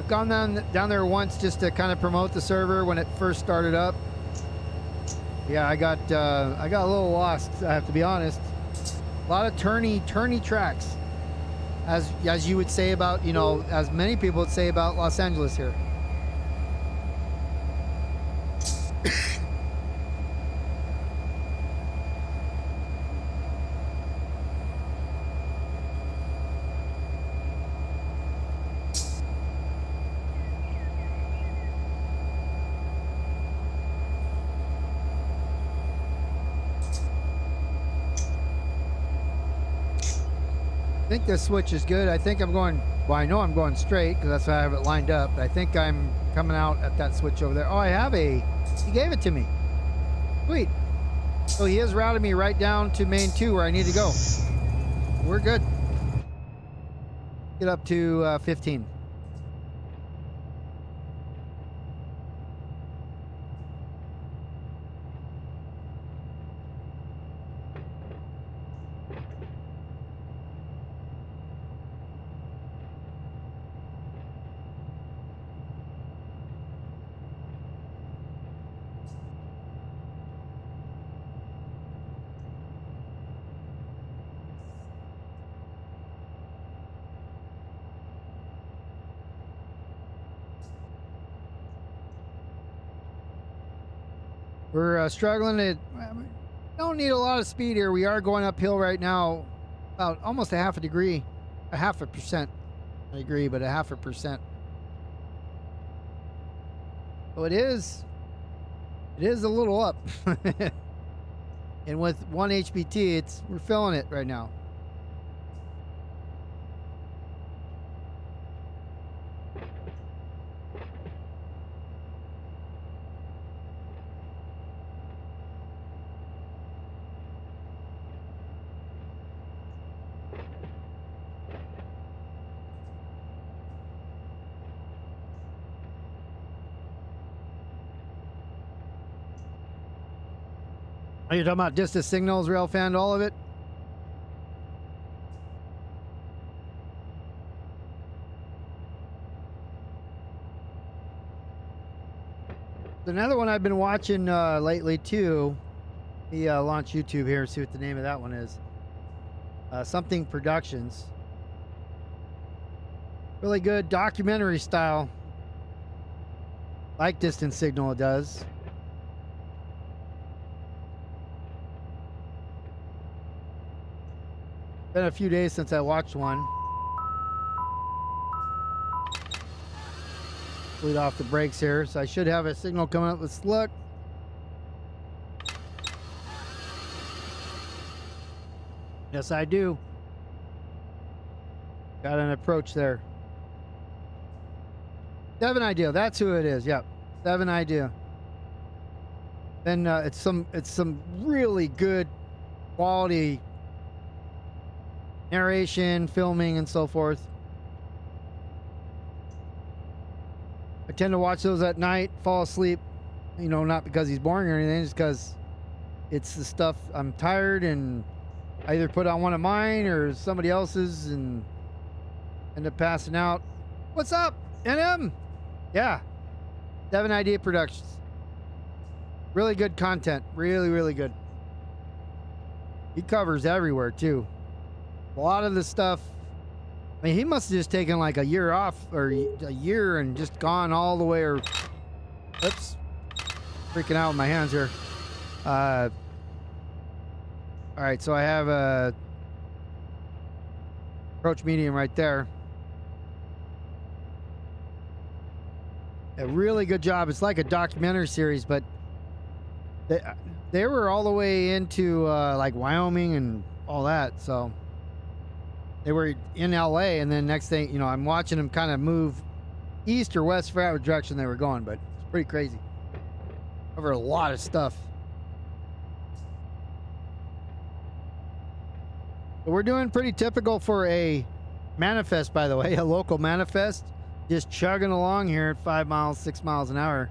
gone down there once just to kind of promote the server when it first started up. Yeah, I got a little lost, I have to be honest. A lot of turny tracks. As you would say about, you know, as many people would say about Los Angeles here. I think this switch is good. I think I'm going, well, I know I'm going straight because that's why I have it lined up. But I think I'm coming out at that switch over there. Oh, I have he gave it to me. Sweet. So he has routed me right down to main 2 where I need to go. We're good. Get up to 15. We're struggling to, don't need a lot of speed here. We are going uphill right now, about almost a half a degree, a half a percent. I agree, but a half a percent. So it is a little up. And with 1 HPT, we're feeling it right now. Are you talking about just the signals, rail fan, all of it? Another one I've been watching lately too. He launched YouTube here. See what the name of that one is. something Productions. Really good documentary style. Like distance signal it does. Been a few days since I watched one. Lead off the brakes here, so I should have a signal coming up. Let's look. Yes, I do. Got an approach there. 7 Idea. That's who it is. Yep. 7 Idea. Then it's some really good quality narration, filming, and so forth. I tend to watch those at night, fall asleep, you know, not because he's boring or anything, just because it's the stuff I'm tired and I either put on one of mine or somebody else's and end up passing out. What's up, NM? Yeah. 7 Idea Productions. Really good content. Really, really good. He covers everywhere, too. A lot of the stuff, I mean, he must have just taken like a year off or a year and just gone all the way or, oops, freaking out with my hands here. All right, so I have a approach medium right there. A really good job. It's like a documentary series, but they were all the way into like Wyoming and all that, so they were in LA, and then next thing, you know, I'm watching them kind of move east or west for whatever direction they were going, but it's pretty crazy. Cover a lot of stuff. But we're doing pretty typical for a manifest, by the way, a local manifest. Just chugging along here at 5 miles, 6 miles an hour.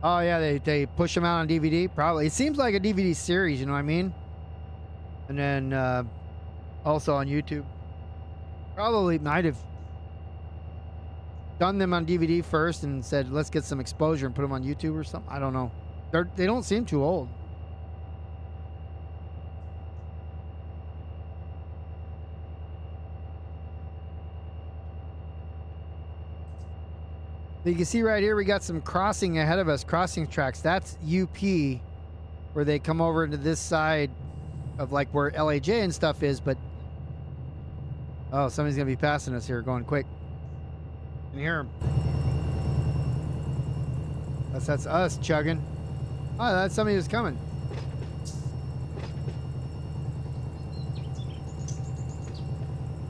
Oh yeah, they push them out on DVD. Probably. It seems like a DVD series, you know what I mean? And then also on YouTube. Probably might have done them on DVD first and said, let's get some exposure and put them on YouTube or something. I don't know. They don't seem too old. You can see right here, we got some crossing ahead of us, crossing tracks. That's UP, where they come over into this side of like where LAJ and stuff is, but oh, somebody's gonna be passing us here, going quick. You can hear him. That's us chugging. Oh, that's somebody who's coming.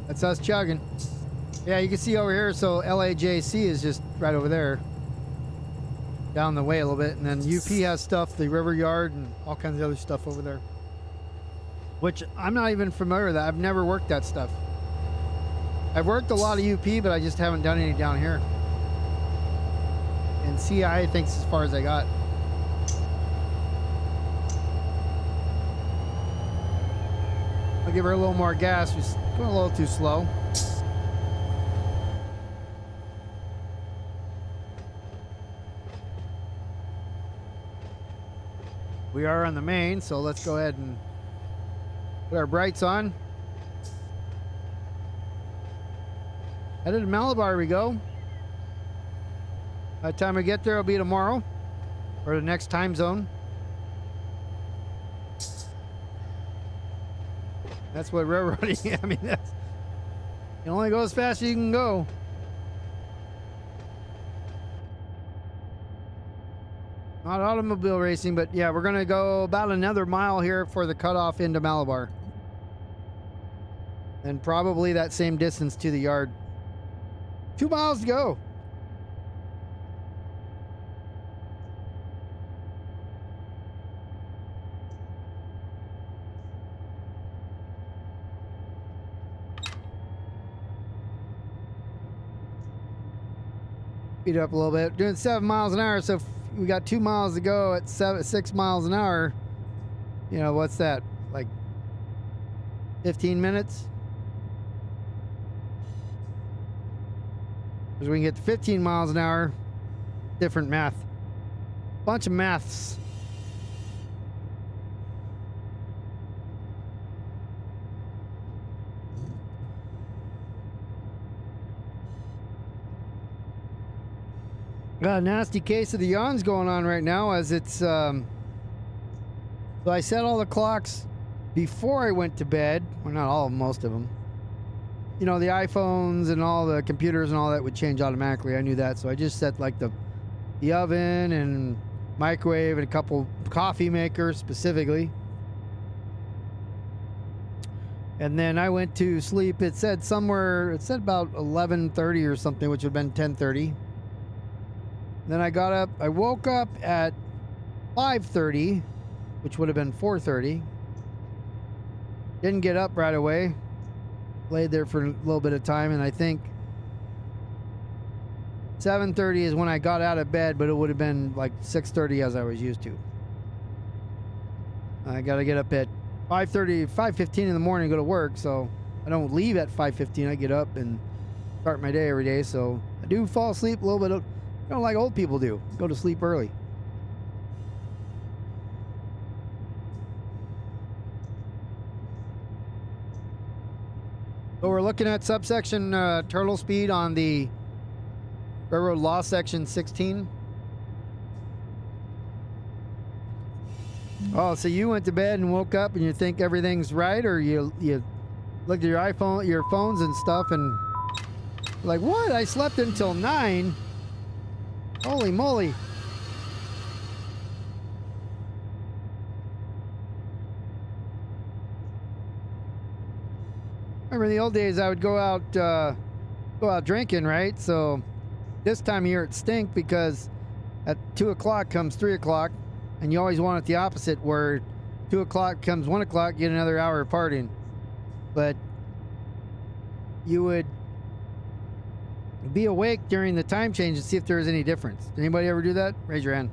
That's us chugging. Yeah, you can see over here, so LAJC is just right over there. Down the way a little bit. And then UP has stuff, the river yard and all kinds of other stuff over there. Which I'm not even familiar with that. I've never worked that stuff. I've worked a lot of UP, but I just haven't done any down here. And CI, I think, is as far as I got. I'll give her a little more gas. She's going a little too slow. We are on the main, so let's go ahead and put our brights on. Headed to Malibar we go. By the time we get there, it'll be tomorrow, or the next time zone. That's what railroading, I mean, that's, you can only go as fast as you can go. Not automobile racing, but yeah, we're gonna go about another mile here for the cutoff into Malabar. And probably that same distance to the yard. 2 miles to go. Speed up a little bit. Doing 7 miles an hour, so we got 2 miles to go at 6 miles an hour. You know, what's that? Like 15 minutes? Because we can get to 15 miles an hour. different math. Bunch of maths. Got a nasty case of the yawns going on right now as it's, so I set all the clocks before I went to bed. Well, not all of them, most of them. You know, the iPhones and all the computers and all that would change automatically. I knew that. So I just set like the oven and microwave and a couple coffee makers specifically. And then I went to sleep. It said about 11:30 or something, which would have been 10:30. Then I got up, I woke up at 5:30, which would have been 4:30. Didn't get up right away. Laid there for a little bit of time, and I think 7:30 is when I got out of bed, but it would have been like 6:30 as I was used to. I got to get up at 5:30, 5:15 in the morning to go to work, so I don't leave at 5:15. I get up and start my day every day, so I do fall asleep a little bit. You know, like old people do. Go to sleep early. So we're looking at subsection turtle speed on the railroad law section 16. Oh, so you went to bed and woke up and you think everything's right, or you looked at your iPhone, your phones and stuff, and like, what? I slept until 9. Holy moly. Remember in the old days I would go out drinking, right? So this time of year it stink because at 2 o'clock comes 3 o'clock, and you always want it the opposite, where 2 o'clock comes 1 o'clock, get another hour of partying. But you would be awake during the time change and see if there was any difference. Did anybody ever do that? Raise your hand.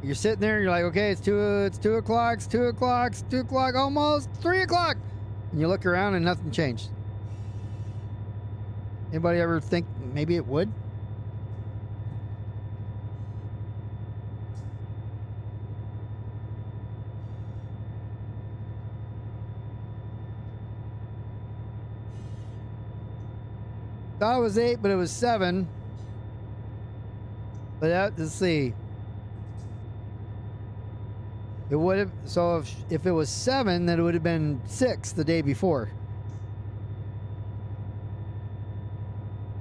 You're sitting there, you're like, okay, it's 2 o'clock, it's 2 o'clock, it's 2 o'clock, almost 3 o'clock. And you look around and nothing changed. Anybody ever think maybe it would? Thought it was 8, but it was 7. But let's see. It would have, so if it was 7, then it would have been 6 the day before.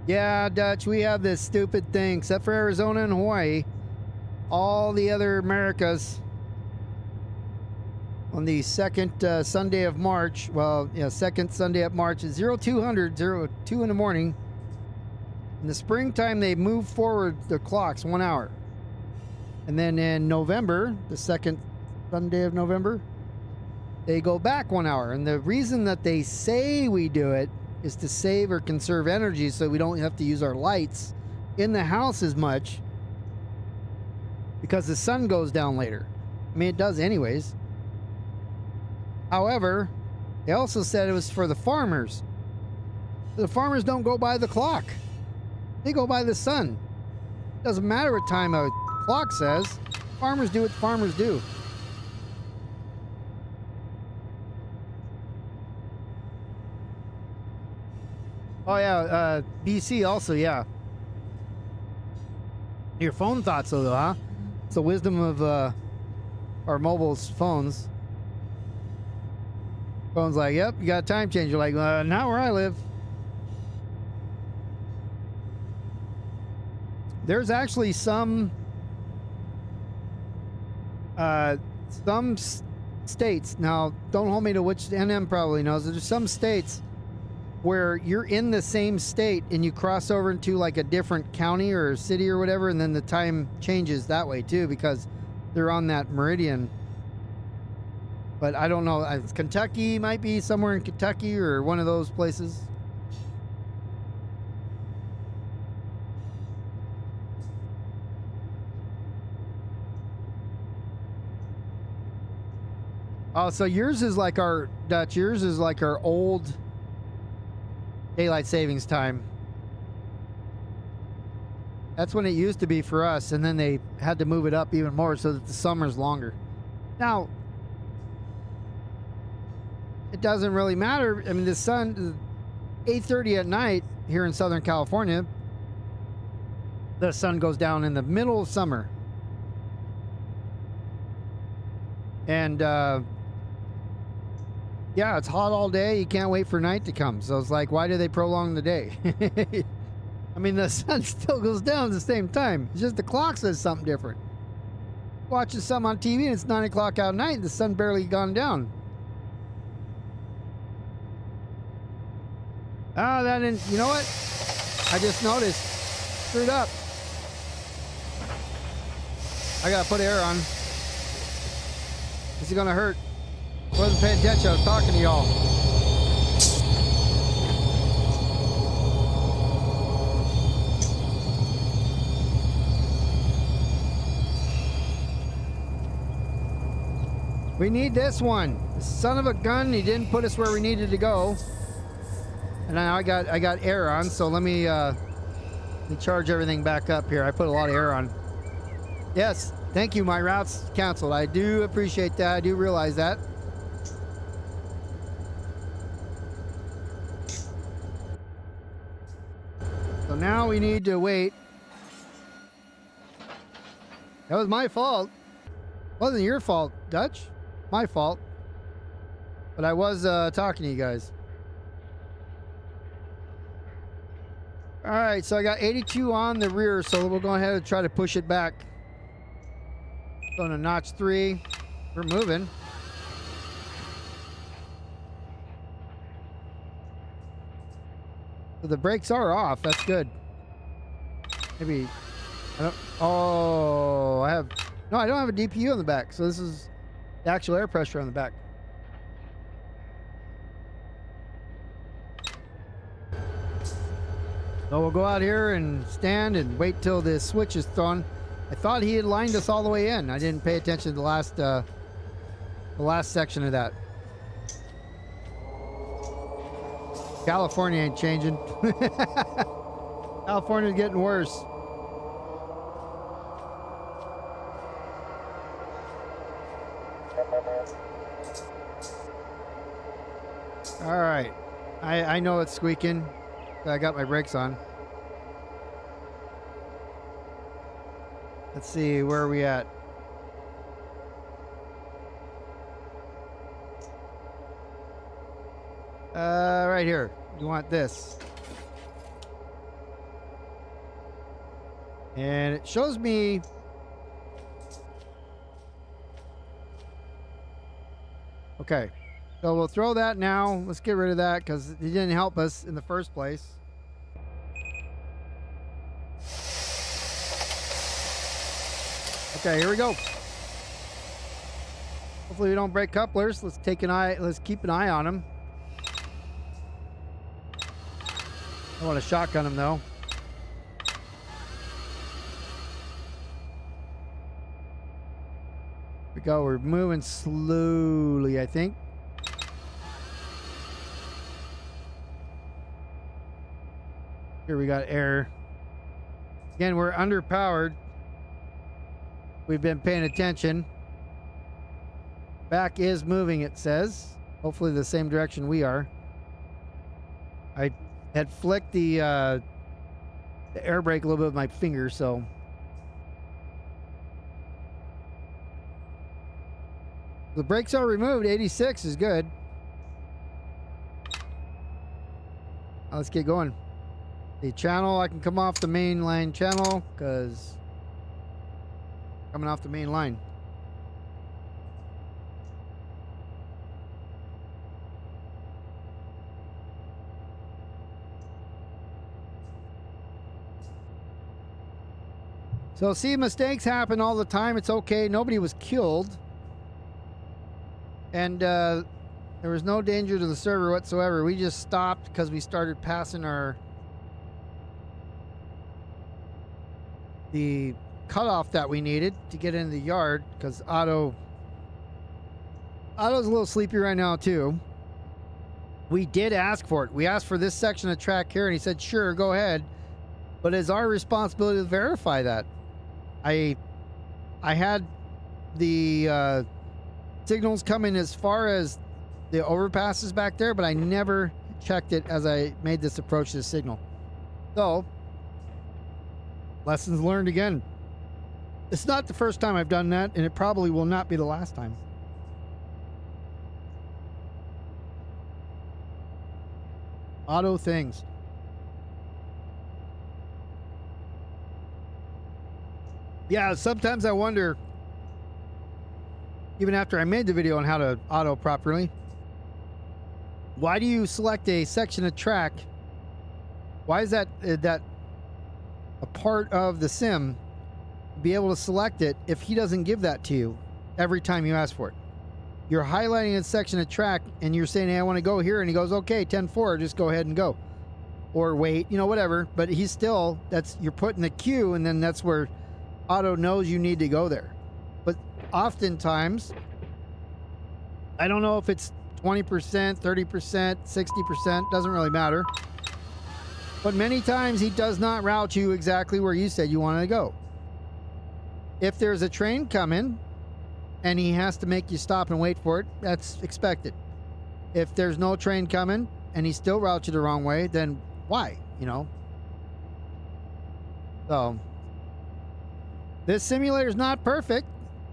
Yeah, Dutch, we have this stupid thing, except for Arizona and Hawaii. All the other Americas on the second Sunday of March, well, yeah, second Sunday of March is 0200, 02 in the morning. In the springtime, they move forward the clocks 1 hour. And then in November, the second Sunday of November, they go back 1 hour. And the reason that they say we do it is to save or conserve energy so we don't have to use our lights in the house as much, because the sun goes down later. I mean, it does anyways. However, they also said it was for the farmers. The farmers don't go by the clock. They go by the sun. Doesn't matter what time a clock says. Farmers do what farmers do. Oh yeah, BC also, yeah. Your phone thought so though, huh? It's the wisdom of our mobile phones. Phone's like, yep, you got a time change. You're like, not where I live. There's actually some states, now don't hold me to which, NM probably knows, there's some states where you're in the same state and you cross over into like a different county or city or whatever, and then the time changes that way too, because they're on that meridian. But I don't know, Kentucky might be somewhere in Kentucky or one of those places. Oh, so yours is like our, Dutch, yours is like our old daylight savings time. That's when it used to be for us, and then they had to move it up even more so that the summer's longer. Now, it doesn't really matter. I mean, the sun, 8:30 at night here in Southern California, the sun goes down in the middle of summer. And yeah, it's hot all day. You can't wait for night to come. So it's like, why do they prolong the day? I mean, the sun still goes down at the same time. It's just the clock says something different. Watching something on TV and it's 9 o'clock at night and the sun barely gone down. Ah, that didn't, you know what? I just noticed. Screwed up. I gotta put air on. This is gonna hurt. Wasn't paying attention. I was talking to y'all. We need this one. Son of a gun, he didn't put us where we needed to go. And now I got air on, so let me charge everything back up here. I put a lot of air on. Yes, thank you. My route's canceled. I do appreciate that. I do realize that. So now we need to wait. That was my fault. Wasn't your fault, Dutch. My fault. But I was talking to you guys. All right, so I got 82 on the rear, so we'll go ahead and try to push it back. Going to notch 3. We're moving. So the brakes are off. That's good. Maybe. I don't. Oh, I have. No, I don't have a DPU on the back. So this is the actual air pressure on the back. So we'll go out here and stand and wait till the switch is thrown. I thought he had lined us all the way in. I didn't pay attention to the last section of that. California ain't changing. California's getting worse. All right. I know it's squeaking. I got my brakes on. Let's see, where are we at? Right here. You want this. And it shows me okay. So we'll throw that now. Let's get rid of that because it didn't help us in the first place. Okay, here we go. Hopefully we don't break couplers. Let's keep an eye on them. I want to shotgun them though. Here we go. We're moving slowly, I think. Here we got air. Again, we're underpowered. We've been paying attention. Back is moving, it says. Hopefully the same direction we are. I had flicked the air brake a little bit with my finger, so. The brakes are removed. 86 is good. Now let's get going. The channel, I can come off the main line channel because coming off the main line. So see, mistakes happen all the time. It's okay. Nobody was killed. And there was no danger to the server whatsoever. We just stopped because we started passing the cutoff that we needed to get into the yard because Otto's a little sleepy right now too. We did ask for it. We asked for this section of track here and he said, sure, go ahead. but it's our responsibility to verify that. I had the signals coming as far as the overpasses back there, but I never checked it as I made this approach to the signal. So, lessons learned again. It's not the first time I've done that, and it probably will not be the last time. Auto things. Yeah, sometimes I wonder, even after I made the video on how to auto properly, why do you select a section of track? Why is that a part of the sim? Be able to select it if he doesn't give that to you every time you ask for it. You're highlighting a section of track and you're saying, hey, I want to go here, and he goes, okay, 10-4, just go ahead and go, or wait, you know, whatever. But he's still, you're putting the cue, and then that's where auto knows you need to go there. But oftentimes, I don't know if it's 20%, 30%, 60%, doesn't really matter, but many times he does not route you exactly where you said you wanted to go. If there's a train coming and he has to make you stop and wait for it, that's expected. If there's no train coming and he still routes you the wrong way, then why, you know? So this simulator is not perfect,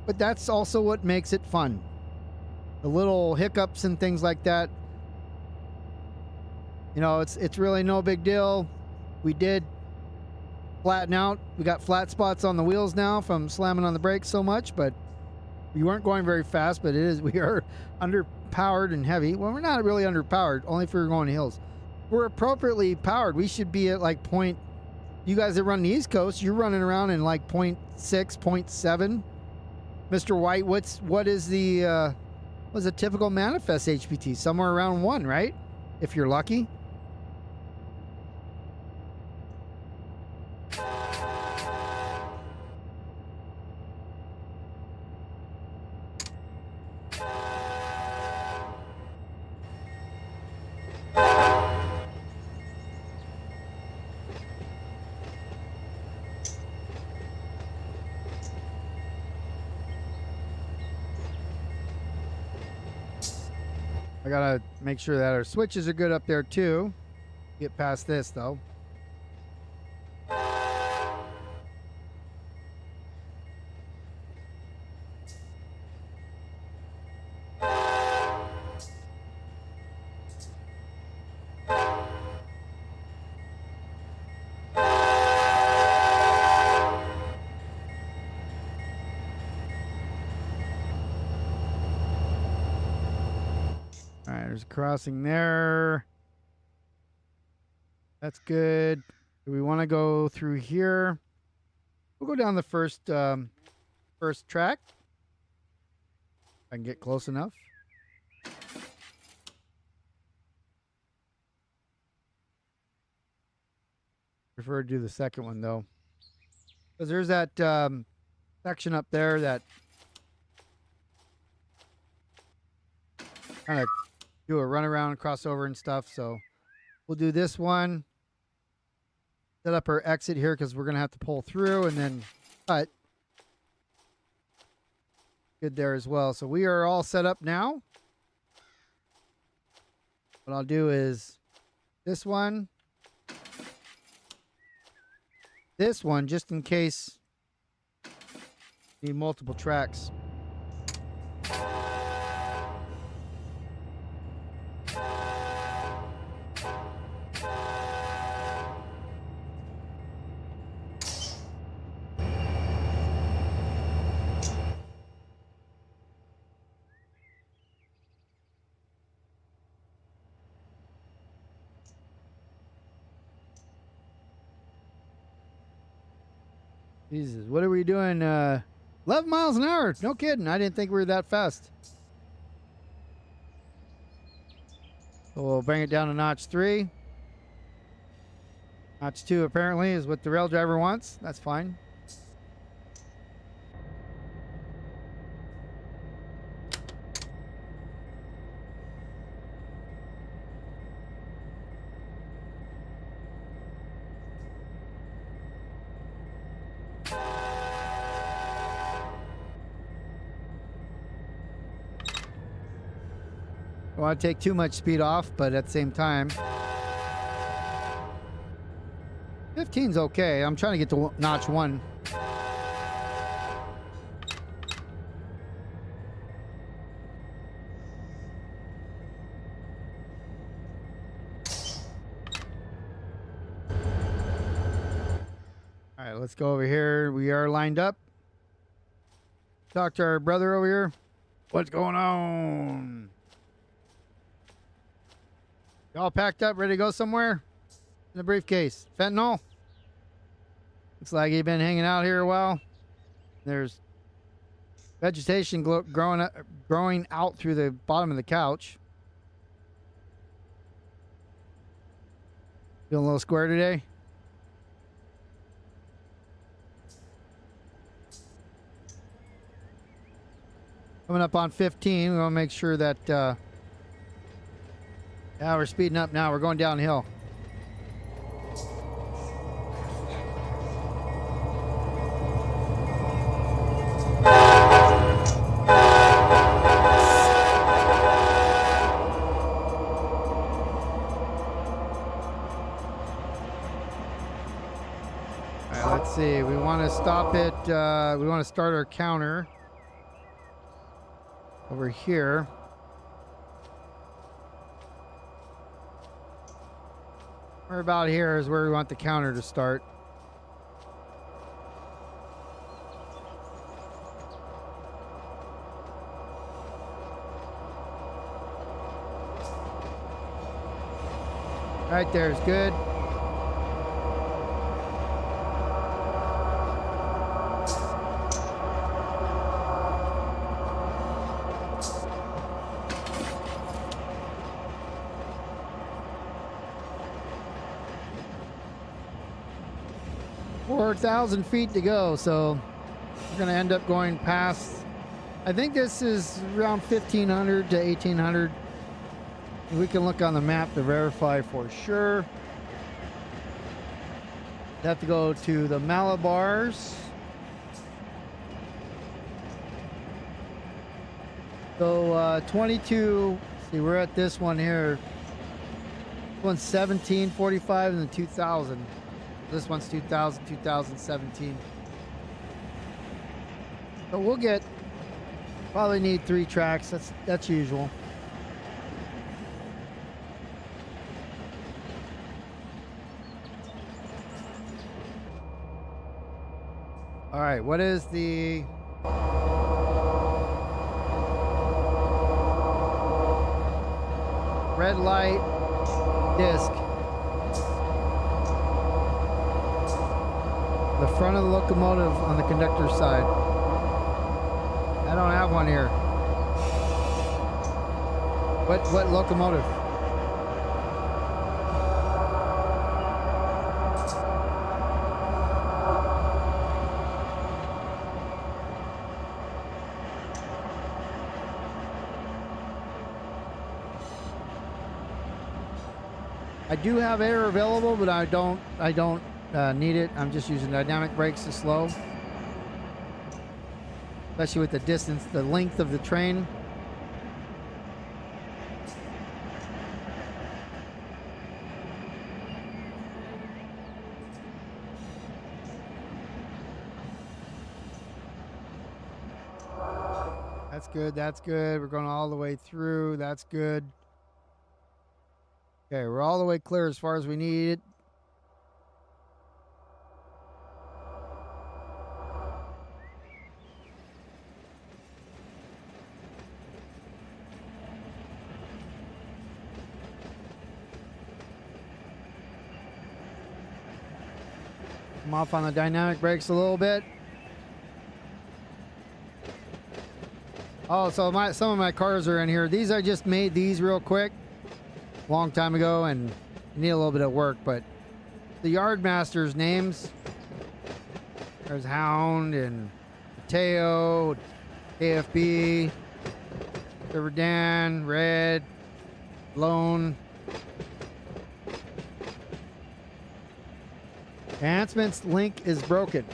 but that's also what makes it fun. The little hiccups and things like that, you know, it's really no big deal. We did flatten out. We got flat spots on the wheels now from slamming on the brakes so much, but we weren't going very fast. But we are underpowered and heavy. Well, we're not really underpowered, only if we're going hills. We're appropriately powered. We should be at like point. You guys that run the East Coast, you're running around in like 0.6, 0.7. Mr. White, what is the what's a typical manifest HPT? Somewhere around 1, right? If you're lucky. I gotta make sure that our switches are good up there too. Get past this though. There's a crossing there. That's good. Do we want to go through here? We'll go down the first track. If I can get close enough. Prefer to do the second one though, because there's that section up there that kind of do a run around, crossover and stuff. So we'll do this one. Set up our exit here because we're going to have to pull through and then cut. Good there as well. So we are all set up now. What I'll do is this one, just in case you need multiple tracks. Jesus, what are we doing? 11 miles an hour. No kidding. I didn't think we were that fast. So we'll bring it down to notch 3. Notch 2 apparently is what the rail driver wants. That's fine. Don't want to take too much speed off, but at the same time, 15's okay. I'm trying to get to notch 1. All right, let's go over here. We are lined up. Talk to our brother over here. What's going on? Y'all packed up, ready to go somewhere? In the briefcase. Fentanyl? Looks like you've been hanging out here a while. There's vegetation growing out through the bottom of the couch. Feeling a little square today? Coming up on 15. We want to make sure that... yeah, we're speeding up now. We're going downhill. Let's see. We want to stop it. We want to start our counter over here. Or about here is where we want the counter to start. Right there is good. We're 1,000 feet to go, so we're going to end up going past. I think this is around 1,500 to 1,800. We can look on the map to verify for sure. Have to go to the Malibars. So 22. See, we're at this one here. This one's 1745 and then 2000. This one's 2000, 2017. So we'll get, probably need 3 tracks. That's usual. All right, what is the red light disc? The front of the locomotive on the conductor's side. I don't have one here. What locomotive? I do have air available, but I don't need it. I'm just using dynamic brakes to slow, especially with the distance, the length of the train. That's good. That's good. We're going all the way through. That's good. Okay, we're all the way clear as far as we need it. I'm off on the dynamic brakes a little bit. Oh, so some of my cars are in here. These, I just made these real quick a long time ago and need a little bit of work, but the yard masters' names, there's Hound and Mateo, AFB, River Dan, Red, Lone. Enhancements link is broken.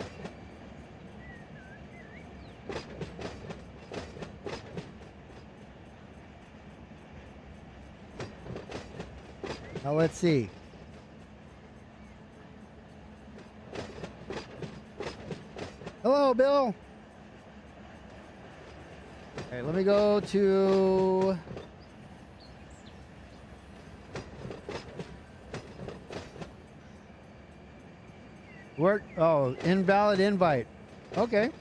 Now let's see. Hello, Bill. Okay, let me go to... Work. Oh, invalid invite. Okay.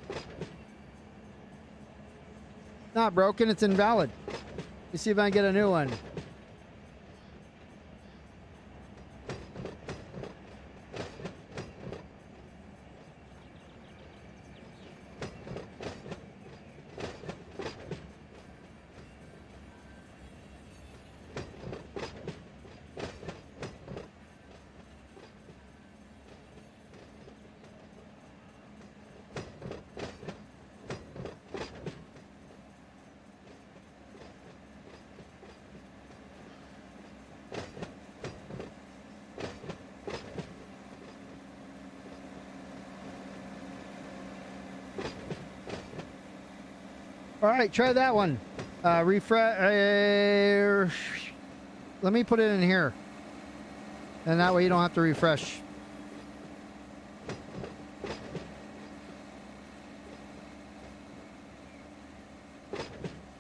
Not broken, it's invalid. Let's see if I can get a new one. All right, try that one. Refresh. Let me put it in here. And that way you don't have to refresh.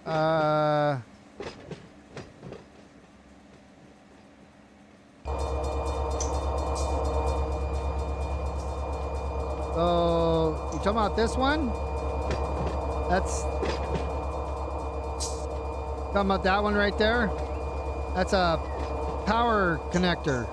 So, you talking about this one? That's... Talking about that one right there? That's a power connector.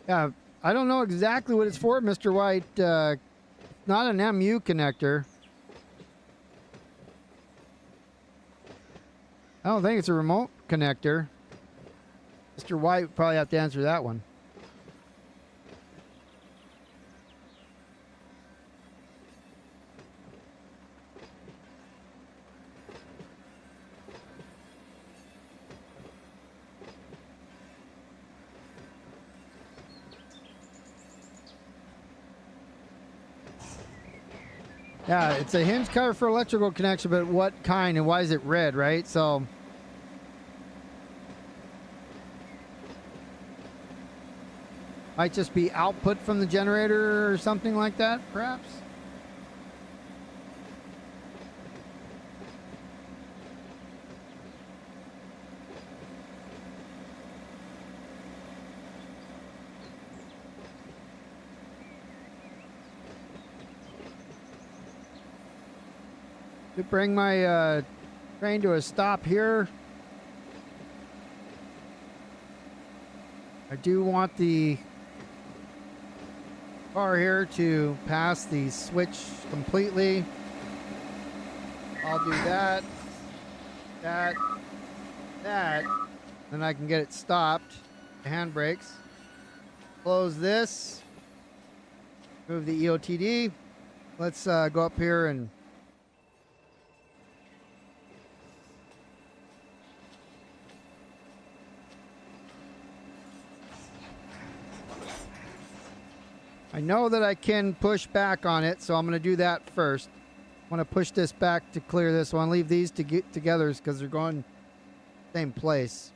Yeah, I don't know exactly what it's for, Mr. White. Not an MU connector. I don't think it's a remote connector. Mr. White would probably have to answer that one. Yeah, it's a hinge cover for electrical connection, but what kind and why is it red, right? So... might just be output from the generator or something like that, perhaps? To bring my train to a stop here. I do want the car here to pass the switch completely. I'll do that, that, then I can get it stopped. The handbrakes. Close this. Move the EOTD. Let's go up here and I know that I can push back on it, so I'm going to do that first. I want to push this back to clear this one. Leave these to get together because they're going same place.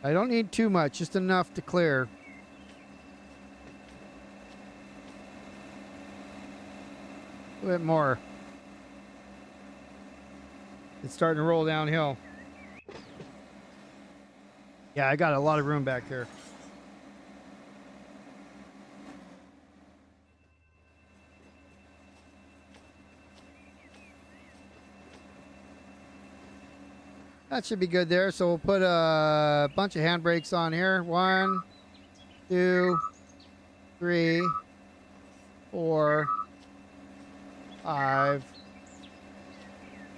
I don't need too much, just enough to clear. A bit more. It's starting to roll downhill. Yeah, I got a lot of room back here. That should be good there. So we'll put a bunch of handbrakes on here. 1, 2, 3, 4, 5,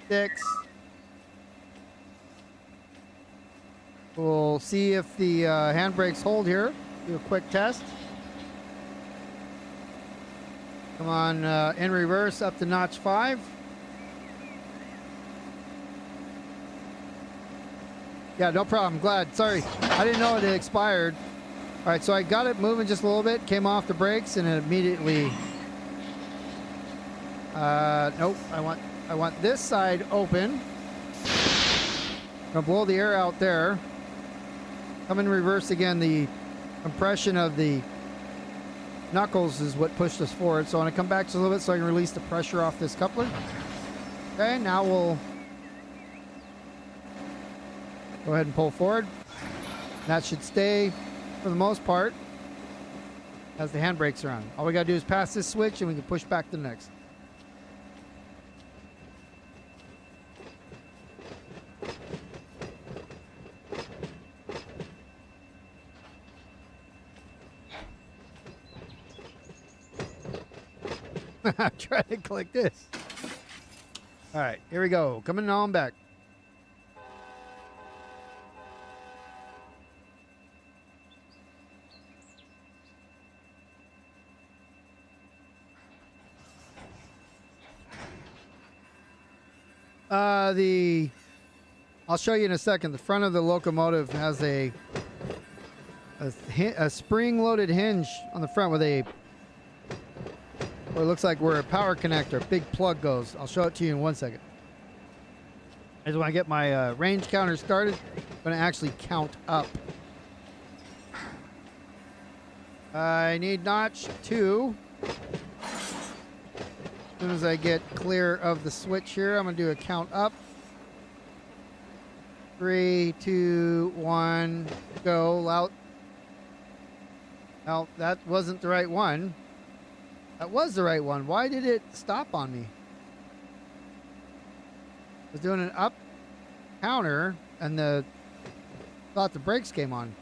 6. We'll see if the handbrakes hold here. Do a quick test. Come on, in reverse up to notch 5. Yeah, no problem. Glad. Sorry. I didn't know it had expired. All right, so I got it moving just a little bit, came off the brakes, and it immediately... nope. I want this side open. Gonna blow the air out there. Come in reverse again. The compression of the knuckles is what pushed us forward. So I want to come back just a little bit so I can release the pressure off this coupler. Okay, now we'll go ahead and pull forward. That should stay for the most part as the handbrakes are on. All we got to do is pass this switch and we can push back to the next. I'm trying to click this. All right, here we go. Coming on back. I'll show you in a second. The front of the locomotive has a spring-loaded hinge on the front with a what looks like where a power connector, big plug goes. I'll show it to you in 1 second. I just want to get my range counter started. I'm going to actually count up. I need notch 2. As soon as I get clear of the switch here, I'm going to do a count up. 3, 2, 1, go. Out. Well, that wasn't the right one. That was the right one. Why did it stop on me? I was doing an up counter and thought the brakes came on.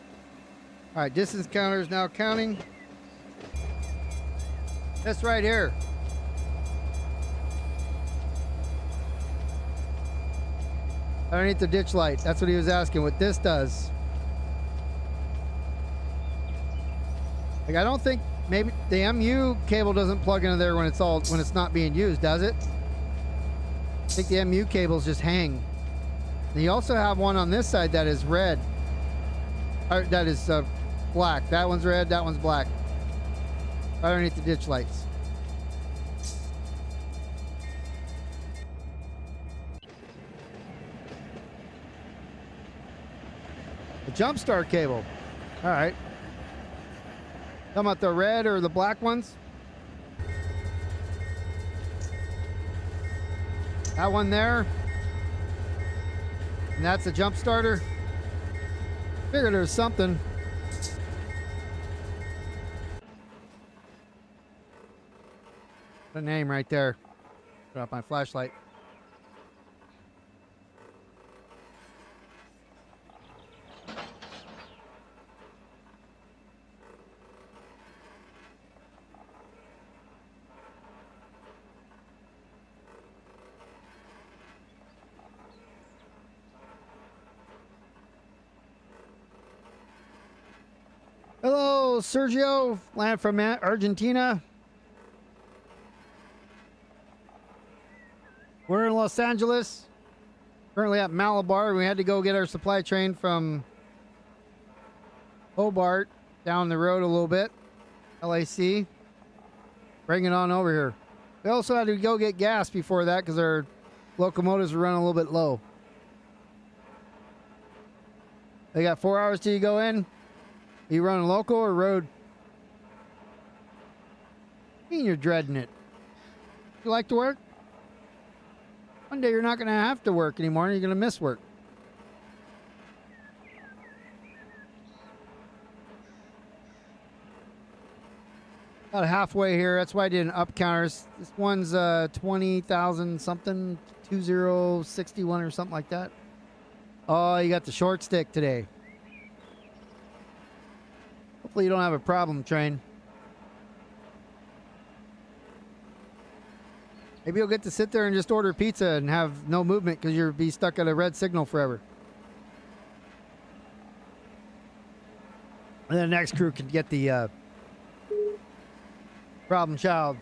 All right, distance counter is now counting. This right here. Underneath the ditch light. That's what he was asking what this does. Like, I don't think maybe the MU cable doesn't plug into there when it's not being used, does it? I think the MU cables just hang. And you also have one on this side that is red. Or that is black. That one's red, that one's black. Right underneath the ditch lights. The jump start cable. All right. Talking about the red or the black ones? That one there. And that's a jump starter. Figured there was something. The name right there. Put up my flashlight. Hello, Sergio, land from Argentina. We're in Los Angeles, currently at Malibar. We had to go get our supply train from Hobart down the road a little bit, LAC. Bring it on over here. We also had to go get gas before that because our locomotives were running a little bit low. They got 4 hours till you go in. You running local or road? I mean, you're dreading it. You like to work? One day you're not going to have to work anymore and you're going to miss work. About halfway here. That's why I did an up counters. This one's 20,000 something, 2061 or something like that. Oh, you got the short stick today. Hopefully you don't have a problem, train. Maybe you'll get to sit there and just order pizza and have no movement because you'll be stuck at a red signal forever. And then the next crew can get the problem child.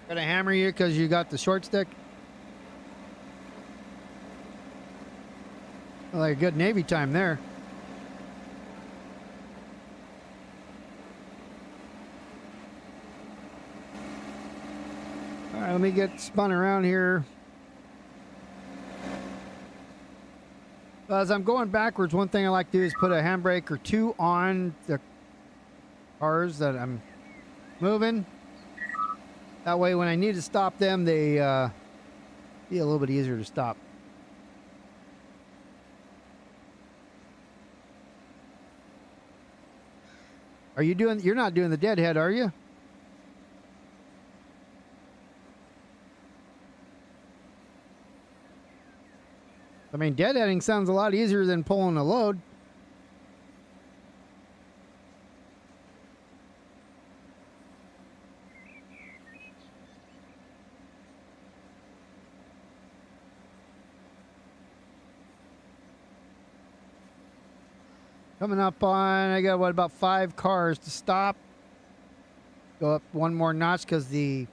Gonna hammer you because you got the short stick. Like a good Navy time there. All right, let me get spun around here. As I'm going backwards, one thing I like to do is put a handbrake or two on the cars that I'm moving. That way when I need to stop them, they be a little bit easier to stop. Are you doing, you're not doing the deadhead, are you? I mean, deadheading sounds a lot easier than pulling a load. Coming up on, I got what, about 5 cars to stop. Go up one more notch because the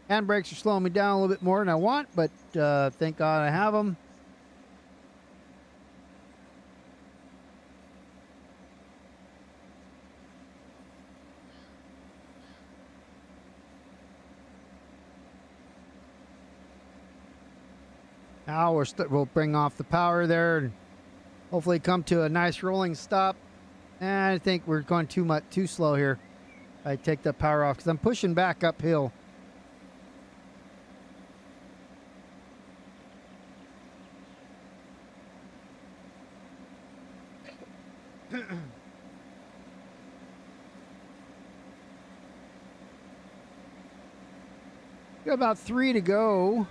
handbrakes are slowing me down a little bit more than I want, but thank God I have them. Now we'll bring off the power there and hopefully come to a nice rolling stop. And I think we're going too slow here. I take the power off because I'm pushing back uphill. Got about 3 to go.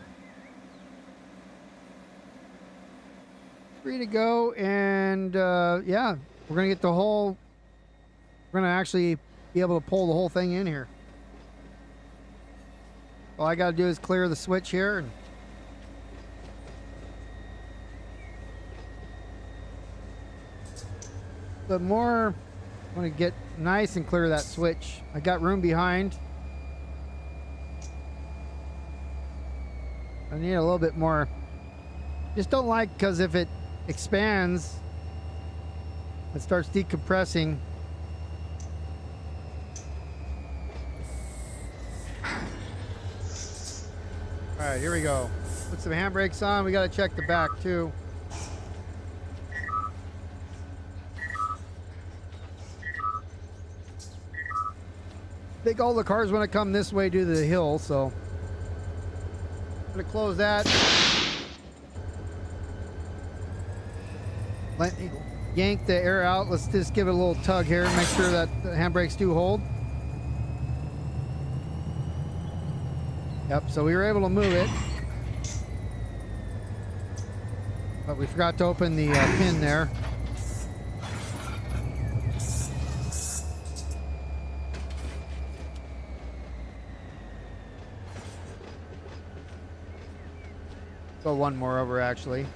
3 to go, and yeah, we're gonna get the whole, we're gonna actually be able to pull the whole thing in here. All I gotta do is clear the switch here, and but more, I want to get nice and clear that switch. I got room behind. I need a little bit more. Just don't like, because if it expands, it starts decompressing. All right, here we go. Put some handbrakes on. We got to check the back too. I think all the cars want to come this way due to the hill, so I'm going to close that. Yank the air out. Let's just give it a little tug here and make sure that the handbrakes do hold. Yep, so we were able to move it. But we forgot to open the pin there. Go one more over actually.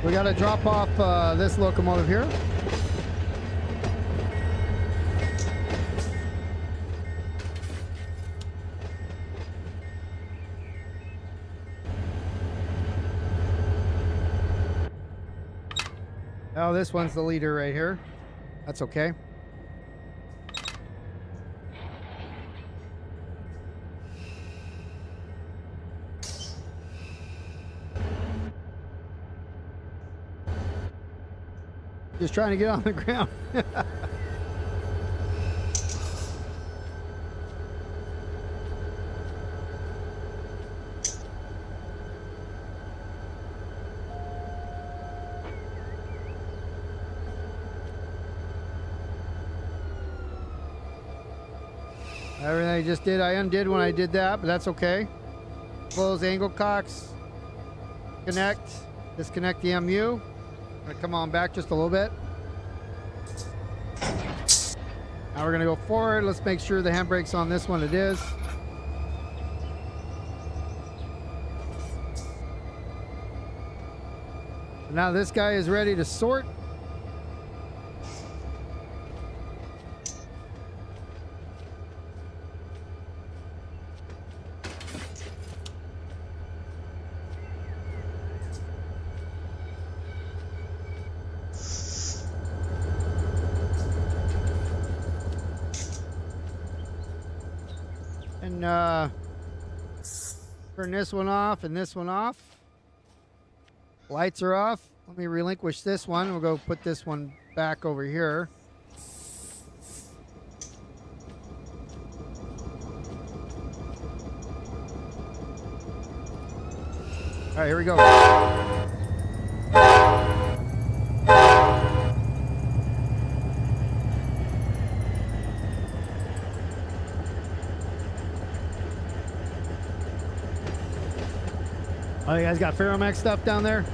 We got to drop off this locomotive here. Oh, this one's the leader right here. That's okay. Just trying to get on the ground. Everything I just did, I undid when I did that, but that's okay. Close angle cocks. Connect. Disconnect the MU. I'm gonna come on back just a little bit. Now we're gonna go forward. Let's make sure the handbrake's on this one. It is. So now this guy is ready to sort. And turn this one off and this one off. Lights are off. Let me relinquish this one. We'll go put this one back over here. All right, here we go. Oh, you guys got Ferromex stuff down there?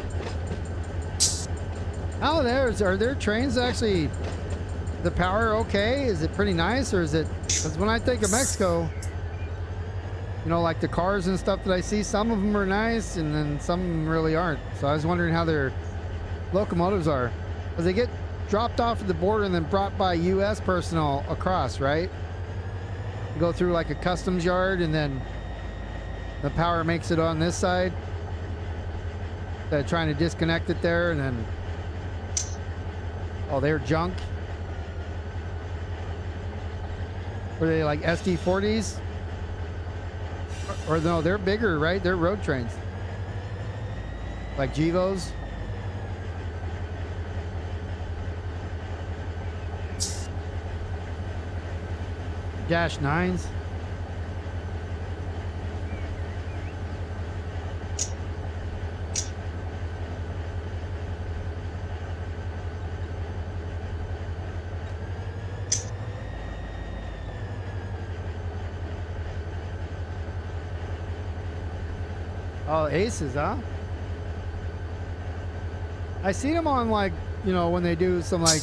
Oh, are there trains actually, the power okay? Is it pretty nice, or is it, because when I think of Mexico, you know, like the cars and stuff that I see, some of them are nice and then some of them really aren't. So I was wondering how their locomotives are, because they get dropped off at the border and then brought by U.S. personnel across, right? You go through like a customs yard and then the power makes it on this side. They're trying to disconnect it there, and then, oh, they're junk. Were they like SD40s? Or no, they're bigger, right? They're road trains. Like Gevos. Dash 9s. Oh, Aces, huh? I seen them on, like, you know, when they do some, like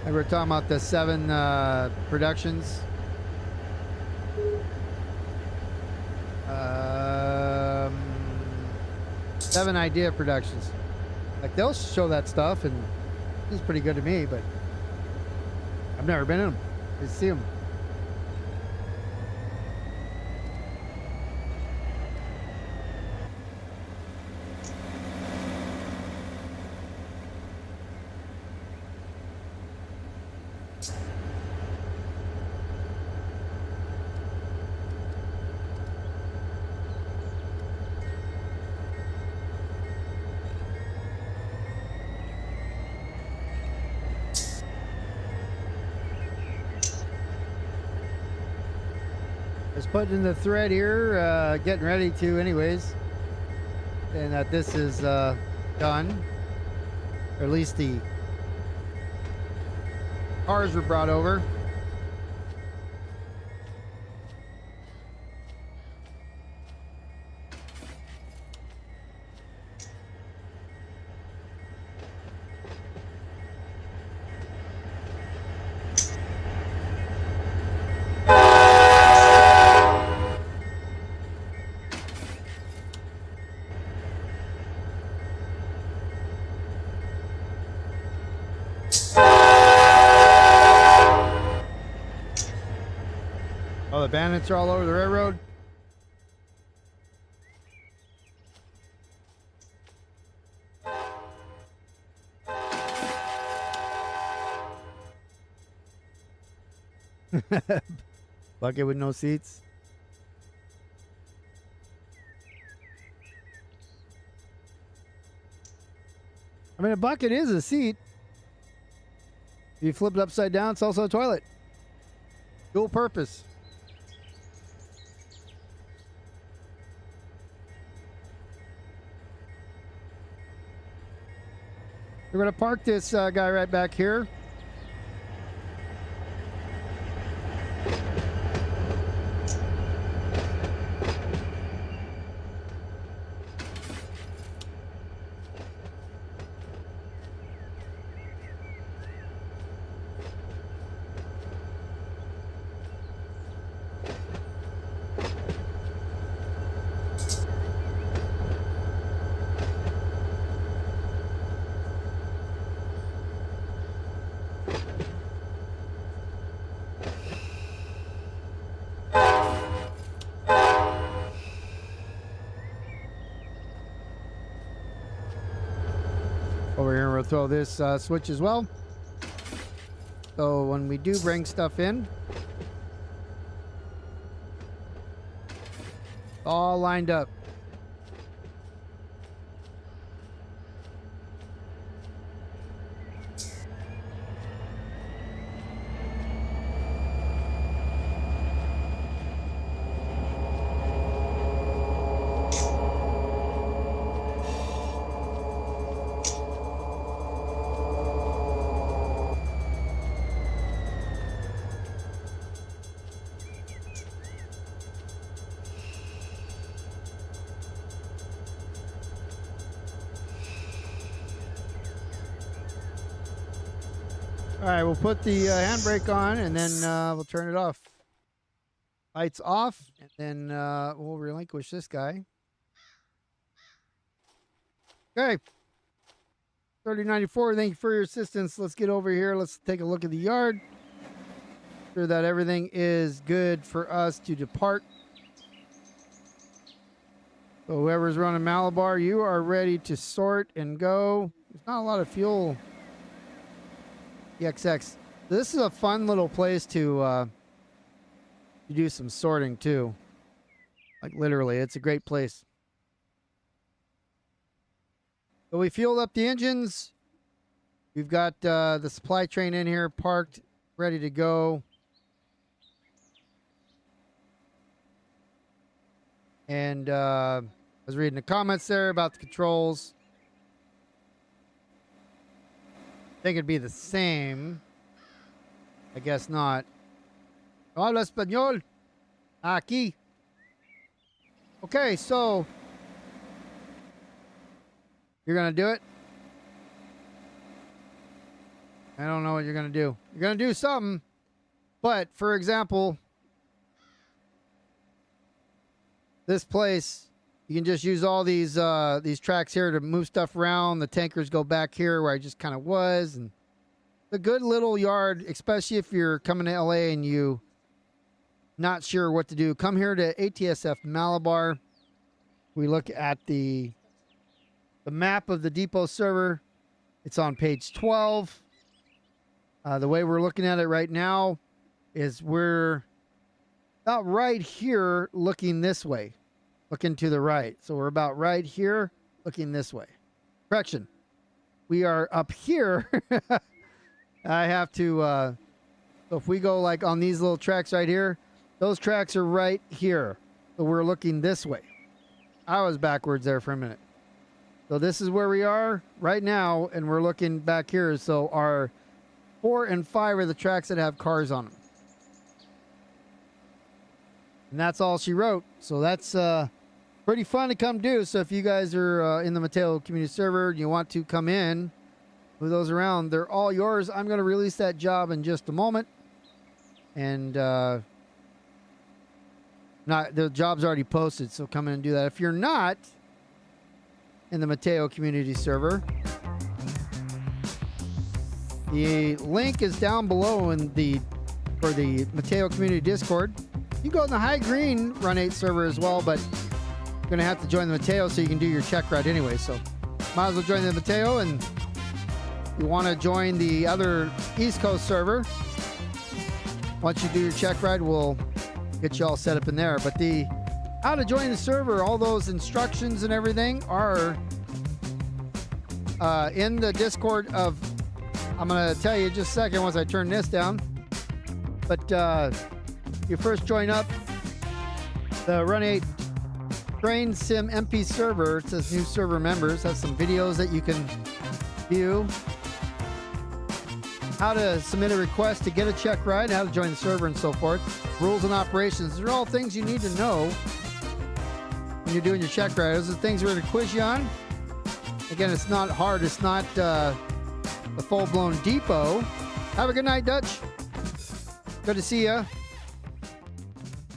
we're talking about the 7 productions. 7 idea productions. Like, they'll show that stuff, and it's pretty good to me, but I've never been in them. I see them. Just putting in the thread here, getting ready to anyways, and that this is done, or at least the cars were brought over. Oh, the bandits are all over the railroad. Bucket with no seats. I mean, a bucket is a seat. If you flip it upside down, it's also a toilet. Dual purpose. We're going to park this guy right back here. Over here, we'll throw this switch as well. So when we do bring stuff in, all lined up. All right, we'll put the handbrake on, and then we'll turn it off. Lights off, and then we'll relinquish this guy. Okay. 3094, thank you for your assistance. Let's get over here. Let's take a look at the yard. Sure that everything is good for us to depart. So whoever's running Malibar, you are ready to sort and go. There's not a lot of fuel. XX. This is a fun little place to do some sorting too. Like literally, it's a great place. So we fueled up the engines. We've got the supply train in here parked, ready to go. And I was reading the comments there about the controls. I think it'd be the same. I guess not. Habla español. Aquí. Okay, so you're gonna do it? I don't know what you're gonna do. You're gonna do something. But for example, this place, you can just use all these tracks here to move stuff around. The tankers go back here where I just kind of was, and it's a good little yard, especially if you're coming to LA and you not sure what to do. Come here to ATSF Malabar. We look at the map of the depot server. It's on page 12. The way we're looking at it right now is we're about right here looking this way. Looking to the right. So we're about right here looking this way. Correction. We are up here. I have to, so if we go like on these little tracks right here, those tracks are right here. So we're looking this way. I was backwards there for a minute. So this is where we are right now, and we're looking back here. So our 4 and 5 are the tracks that have cars on them. And that's all she wrote. So that's pretty fun to come do. So if you guys are in the Mateo Community Server and you want to come in, move those around, they're all yours. I'm going to release that job in just a moment. And the job's already posted, so come in and do that. If you're not in the Mateo Community Server, the link is down below for the Mateo Community Discord. You go in the High Green Run8 server as well, but you're going to have to join the Mateo so you can do your check ride anyway. So might as well join the Mateo, and if you want to join the other East Coast server, once you do your check ride, we'll get you all set up in there. But the how to join the server, all those instructions and everything are in the Discord of, I'm going to tell you in just a second once I turn this down. But you first join up the Run8 Train Sim MP server. It says new server members. Has some videos that you can view. How to submit a request to get a check ride, how to join the server, and so forth. Rules and operations. These are all things you need to know when you're doing your check ride. Those are the things we're going to quiz you on. Again, it's not hard. It's not the full-blown depot. Have a good night, Dutch. Good to see you.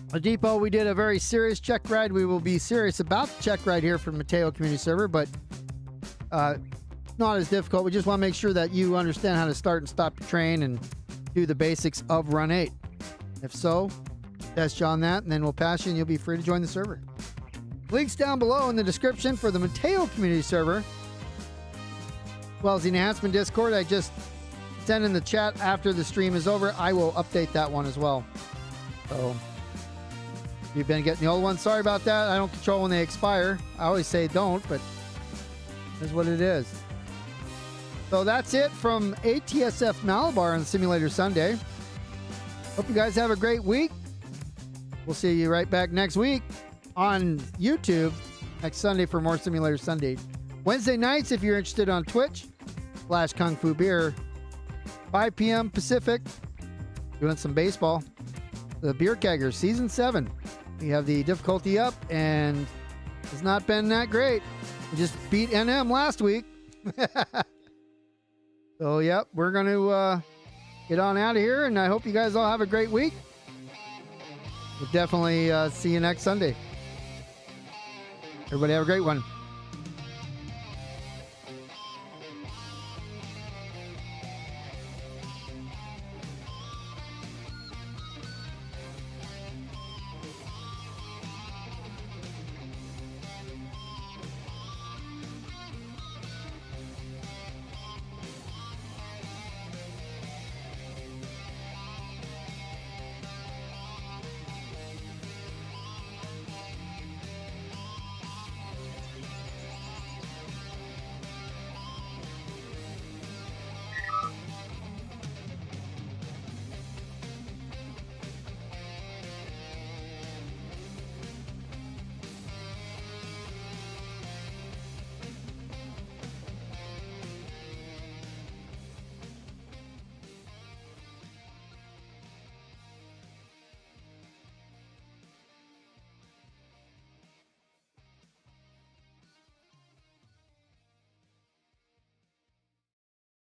The depot, we did a very serious check ride. We will be serious about the check ride here from Mateo Community Server, but not as difficult. We just want to make sure that you understand how to start and stop your train and do the basics of Run 8. If so, test you on that, and then we'll pass you and you'll be free to join the server. Links down below in the description for the Mateo Community server, as well as the enhancement Discord. I just sent in the chat after the stream is over. I will update that one as well. So if you've been getting the old one, sorry about that. I don't control when they expire. I always say don't, but that's what it is. So that's it from ATSF Malabar on Simulator Sunday. Hope you guys have a great week. We'll see you right back next week on YouTube next Sunday for more Simulator Sunday. Wednesday nights, if you're interested, on Twitch /KungfuBeer, 5 p.m. Pacific, doing some baseball. The Beer Kegger Season 7. We have the difficulty up, and it's not been that great. We just beat NM last week. So, yep, we're going to get on out of here, and I hope you guys all have a great week. We'll definitely see you next Sunday. Everybody have a great one.